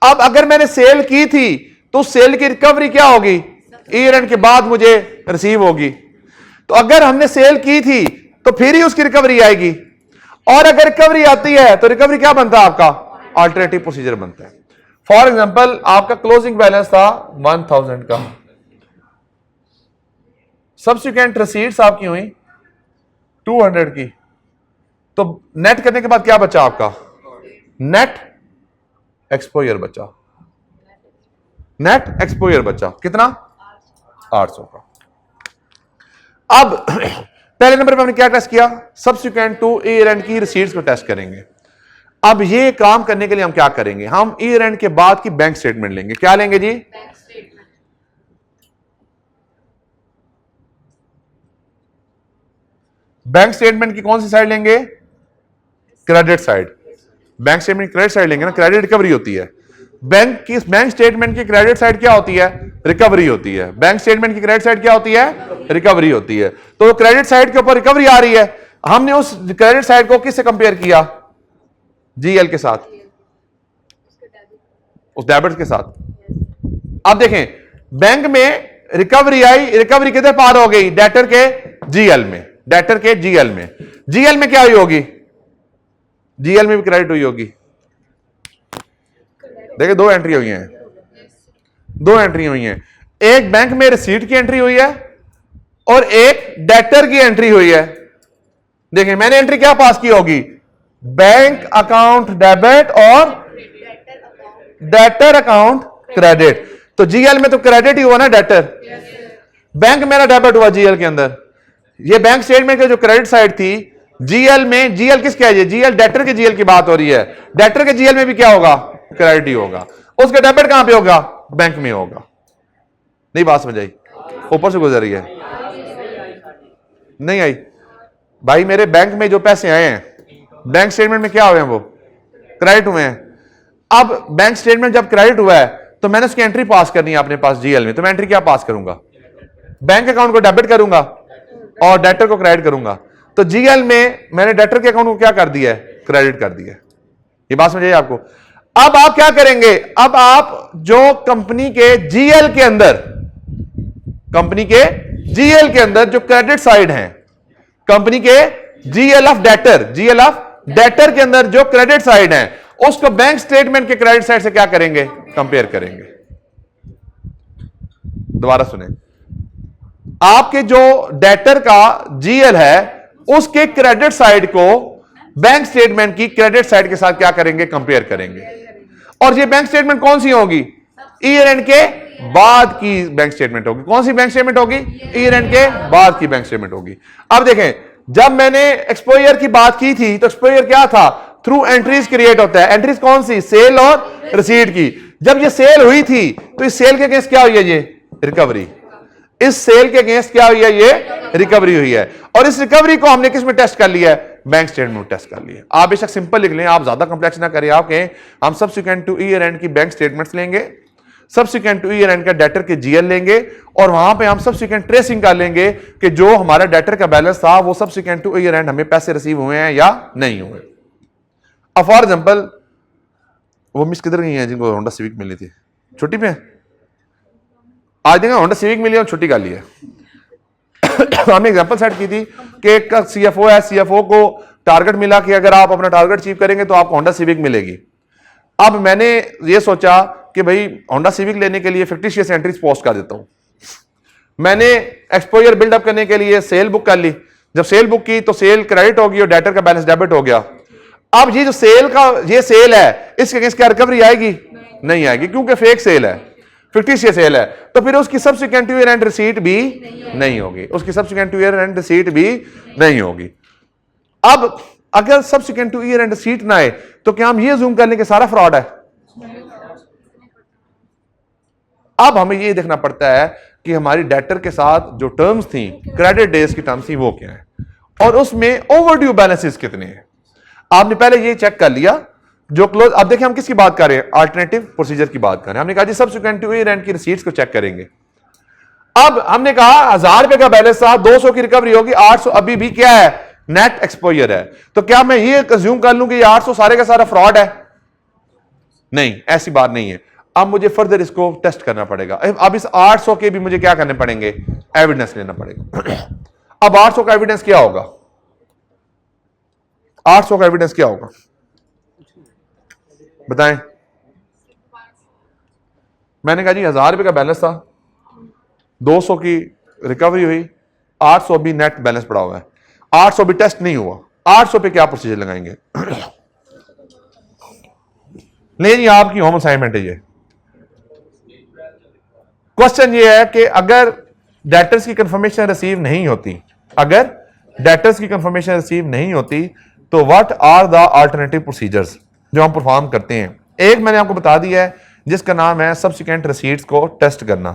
अब अगर मैंने सेल की थी तो सेल की रिकवरी क्या होगी, ईयर एंड के बाद मुझे रिसीव होगी। तो अगर हमने सेल की थी तो फिर ही उसकी रिकवरी आएगी, और अगर रिकवरी आती है तो रिकवरी क्या बनता है आपका, अल्टरनेटिव प्रोसीजर बनता है। फॉर एग्जांपल आपका क्लोजिंग बैलेंस था 1000 का, सब्सिक्वेंट रिसीट्स आपकी हुई 200 की, तो नेट करने के बाद क्या बचा आपका, नेट एक्सपोजर बचा, नेट एक्सपोजर बचा कितना, 800 का। अब पहले नंबर पे हमने क्या टेस्ट किया, सब्सिक्वेंट टू ईयर एंड की रिसीट्स को टेस्ट करेंगे। अब ये काम करने के लिए हम क्या करेंगे, हम ईयर एंड के बाद की बैंक स्टेटमेंट लेंगे। क्या लेंगे जी, बैंक स्टेटमेंट की कौन सी साइड लेंगे, credit side. Bank statement credit side लेंगे ना, क्रेडिट रिकवरी होती है। बैंक स्टेटमेंट की क्रेडिट साइड क्या होती है, रिकवरी होती है। बैंक स्टेटमेंट की क्रेडिट साइड क्या होती है, रिकवरी होती है। तो क्रेडिट साइड के ऊपर रिकवरी आ रही है, हमने उस क्रेडिट साइड को किससे कंपेयर किया, जीएल के साथ, उस डेबिट के साथ। अब देखें बैंक में रिकवरी आई, रिकवरी किधर पार हो गई, डेटर के जीएल में, डेटर के जीएल में। जीएल में क्या हुई होगी, जीएल में भी क्रेडिट हुई होगी। देखिए दो एंट्री हुई हैं, दो एंट्री हुई हैं, एक बैंक में रिसीट की एंट्री हुई है और एक डेटर की एंट्री हुई है। देखिए मैंने एंट्री क्या पास की होगी, बैंक अकाउंट डेबिट और डेटर अकाउंट क्रेडिट। तो जीएल में तो क्रेडिट ही हुआ ना, डेटर, बैंक मेरा डेबिट हुआ जीएल के अंदर। ये बैंक स्टेटमेंट की जो क्रेडिट साइड थी जीएल में, जीएल किसका है, जीएल डेटर के जीएल की बात हो रही है। डेटर के जीएल में भी क्या होगा, क्रेडिट ही होगा। उसका डेबिट कहां पे होगा, बैंक में होगा। नहीं बात समझ आई, ऊपर से गुजर रही है, नहीं आई भाई। मेरे बैंक में जो पैसे आए हैं बैंक स्टेटमेंट में क्या हुए हैं, वो क्रेडिट हुए हैं। अब बैंक स्टेटमेंट जब क्रेडिट हुआ है तो मैंने उसकी एंट्री पास करनी है अपने पास जीएल में, तो मैं एंट्री क्या पास करूंगा, बैंक अकाउंट को डेबिट करूंगा और डेटर को क्रेडिट करूंगा। तो जीएल में मैंने डेटर के अकाउंट को क्या कर दिया है, क्रेडिट कर दिया है। ये बात समझिए आपको। अब आप क्या करेंगे, अब आप जो कंपनी के जीएल के अंदर, कंपनी के जीएल के अंदर जो क्रेडिट साइड है, कंपनी के GL of debtor, GL of debtor के अंदर जो क्रेडिट साइड है उसको बैंक स्टेटमेंट के क्रेडिट साइड से क्या करेंगे, कंपेयर करेंगे। दोबारा सुने, आपके जो डेटर का जीएल है उसके क्रेडिट साइड को बैंक स्टेटमेंट की क्रेडिट साइड के साथ क्या करेंगे, कंपेयर करेंगे। और ये बैंक स्टेटमेंट कौन सी होगी, ईयर एंड के बाद की बैंक स्टेटमेंट होगी। कौन सी बैंक स्टेटमेंट होगी, ईयर एंड के बाद की बैंक स्टेटमेंट होगी। अब देखें जब मैंने एक्सपोजर की बात की थी तो एक्सपोजर क्या था, थ्रू एंट्रीज क्रिएट होता है। एंट्रीज कौन सी, सेल और रिसीट की। जब ये सेल हुई थी तो इस सेल के अगेंस्ट क्या हुई है, ये रिकवरी। इस सेल के अगेंस्ट क्या हुई है, ये रिकवरी हुई है। और इस रिकवरी को हमने किस में टेस्ट कर लिया है, बैंक स्टेटमेंट में टेस्ट कर लिया। आप बेशक सिंपल लिख लें, आप ज्यादा कॉम्प्लेक्स ना करें। आप कहें हम सब्सिक्वेंट टू ईयर एंड की बैंक स्टेटमेंट्स लेंगे, सब्सिक्वेंट टू ईयर एंड का डेटर के जीएल लेंगे और वहां पे हम सब्सिक्वेंट ट्रेसिंग कर लेंगे कि जो हमारा डेटर का बैलेंस था वो सब्सिक्वेंट टू ईयर एंड हमें पैसे रिसीव हुए हैं या नहीं हुए। अब फॉर एग्जांपल वो मिस किधर गई हैं जिनको होंडा सिविक मिली थी, छुट्टी पे आज देखा होंडा सिविक मिली और छुट्टी कर ली है। हमने एग्जांपल सेट की थी कि एक सीएफओ है, सीएफओ को टारगेट मिला कि अगर आप अपना टारगेट अचीव करेंगे तो आपको होंडा सिविक मिलेगी। अब मैंने ये सोचा कि भाई होंडा सिविक लेने के लिए फिक्टिशियस एंट्रीज पोस्ट कर देता हूं। मैंने एक्सपोजर बिल्डअप करने के लिए सेल बुक कर ली, जब सेल बुक की तो सेल क्रेडिट होगी और डेटर का बैलेंस डेबिट हो गया। अब ये जो सेल का ये सेल है, इसके अगेंस्ट क्या रिकवरी आएगी? नहीं आएगी, क्योंकि फेक सेल है, फिक्टिशियस सेल है। तो फिर उसकी सब्सिक्वेंट ईयर एंड रिसीट भी नहीं होगी, उसकी सब्सिक्वेंट ईयर एंड रिसीट भी नहीं होगी। अब अगर सब्सिक्वेंट ईयर एंड रिसीट ना आए तो क्या हम ये अज्यूम कर लें कि सारा फ्रॉड है? अब हमें ये देखना पड़ता है कि हमारी डेटर के साथ जो टर्म्स थी, क्रेडिट डेज की टर्म्स थी, वो क्या है और उसमें ओवरड्यू बैलेंसेस कितने हैं। आपने पहले ये चेक कर लिया जो क्लोज। अब देखिए हम किसकी बात कर रहे हैं? अल्टरनेटिव प्रोसीजर की बात कर रहे हैं। हमने कहा जी सब्सिक्वेंट ईयर एंड की रिसीट्स को चेक करेंगे। अब हमने कहा 1000 रुपए का बैलेंस था, 200 की रिकवरी होगी, 800 अभी भी क्या है? नेट एक्सपोजर है। तो क्या मैं ये अज्यूम कर लूं कि ये 800 सारे का सारा फ्रॉड है? नहीं, ऐसी बात नहीं है। अब मुझे फर्दर इसको टेस्ट करना पड़ेगा। अब इस 800 के भी मुझे क्या करने पड़ेंगे? एविडेंस लेना पड़ेगा। अब 800 का एविडेंस क्या होगा? 800 का एविडेंस क्या होगा बताएं? मैंने कहा जी 1000 रुपए का बैलेंस था, 200 की रिकवरी हुई, 800 भी नेट बैलेंस पड़ा हुआ है, 800 भी टेस्ट नहीं हुआ। 800 पे क्या प्रोसीजर लगाएंगे? नहीं जी, आपकी होम असाइनमेंट है ये। क्वेश्चन ये है कि अगर डेटर्स की कंफर्मेशन रिसीव नहीं होती, अगर डेटर्स की कंफर्मेशन रिसीव नहीं होती तो what are the alternative procedures जो हम परफॉर्म करते हैं। एक मैंने आपको बता दिया है जिसका नाम है सब्सिक्वेंट रिसीट्स को टेस्ट करना।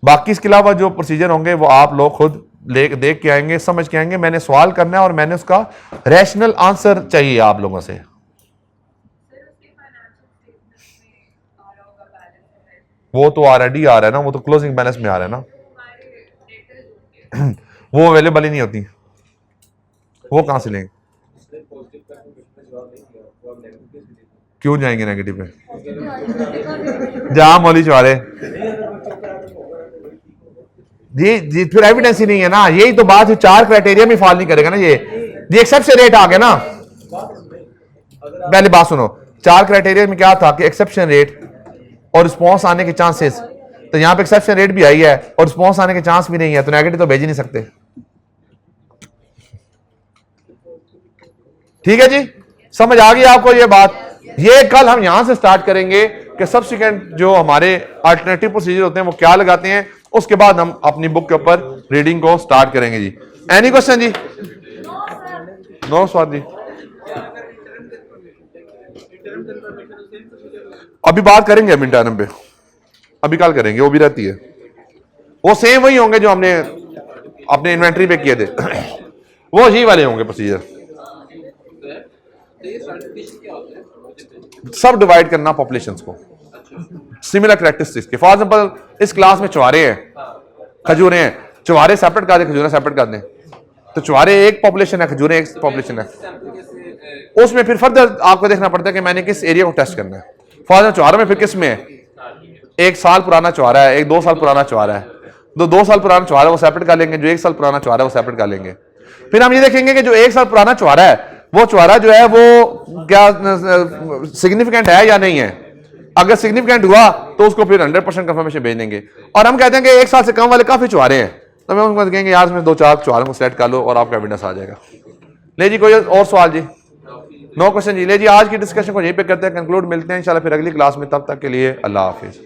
बाकी इसके अलावा जो प्रोसीजर होंगे वो आप लोग खुद देख के आएंगे, समझ के आएंगे। मैंने सवाल करना है और मैंने उसका रैशनल आंसर चाहिए आप लोगों से। वो तो ऑलरेडी आ रहा है ना, वो तो क्लोजिंग बैलेंस में आ रहा है ना। वो अवेलेबल ही नहीं होती, वो कहां से लेंगे? क्यों जाएंगे नेगेटिव पे? जहां मौली चुहारे जी फिर एविडेंस ही नहीं है ना। यही तो बात है, 4 क्राइटेरिया में फॉल नहीं करेगा ना ये एक्सेप्शन रेट आ गया ना। पहले बात सुनो, 4 क्राइटेरिया में क्या था कि एक्सेप्शन रेट और रिस्पॉन्स आने के चांसेस। तो यहां पे एक्सेप्शन रेट भी आई है और रिस्पॉन्स आने के चांस भी नहीं है, तो नेगेटिव तो भेज ही नहीं सकते। ठीक है जी, समझ आ गई आपको ये बात? ये कल हम यहां से स्टार्ट करेंगे कि सब्सिक्वेंट जो हमारे अल्टरनेटिव प्रोसीजर होते हैं वो क्या लगाते हैं। उसके बाद हम अपनी बुक के ऊपर रीडिंग को स्टार्ट करेंगे जी। एनी क्वेश्चन जी? नो स्वाद जी। अभी बात करेंगे अब इंटर्म पे, अभी कल करेंगे, वो भी रहती है। वो सेम वही होंगे जो हमने अपने इन्वेंटरी पे किए थे, वो ही वाले होंगे प्रोसीजर। सब डिवाइड करना पॉपुलेशंस को सिमिलर कैरेक्टरिस्टिक्स के। फॉर एग्जांपल इस क्लास में चुहारे हैं, खजूरें हैं, चुहारे सेपरेट कर दें, खजूरें सेपरेट कर दें, तो चुहारे एक पॉपुलेशन है, खजूरें एक पॉपुलेशन है। उसमें फिर फर्दर आपको देखना पड़ता है कि मैंने किस एरिया को टेस्ट करना है। फॉर एग्जांपल चुहारों में फिर किस में है? 1 साल पुराना चुहारा है, एक 2 साल पुराना चुहारा है, 2 साल पुराना चुहारा वो सेपरेट कर लेंगे, जो 1 साल पुराना चुहारा है वो सेपरेट कर लेंगे। फिर हम ये देखेंगे कि जो 1 साल पुराना चुहारा है वो चुहारा जो है वो क्या सिग्निफिकेंट है या नहीं है। अगर सिग्निफिकेंट हुआ तो उसको फिर 100% कंफर्मेशन भेज देंगे। और हम कहते हैं कि 1 साल से कम वाले काफी चुहारे हैं, तो हम उनको कहेंगे यार इसमें 2-4 चुहारों को सेलेक्ट कर लो और आपका एविडेंस आ जाएगा। ले जी, कोई और सवाल जी? नो क्वेश्चन जी। ले जी, आज की डिस्कशन को यहीं पे करते हैं कंक्लूड। मिलते हैं इंशाल्लाह फिर अगली क्लास में, तब तक के लिए अल्लाह हाफिज।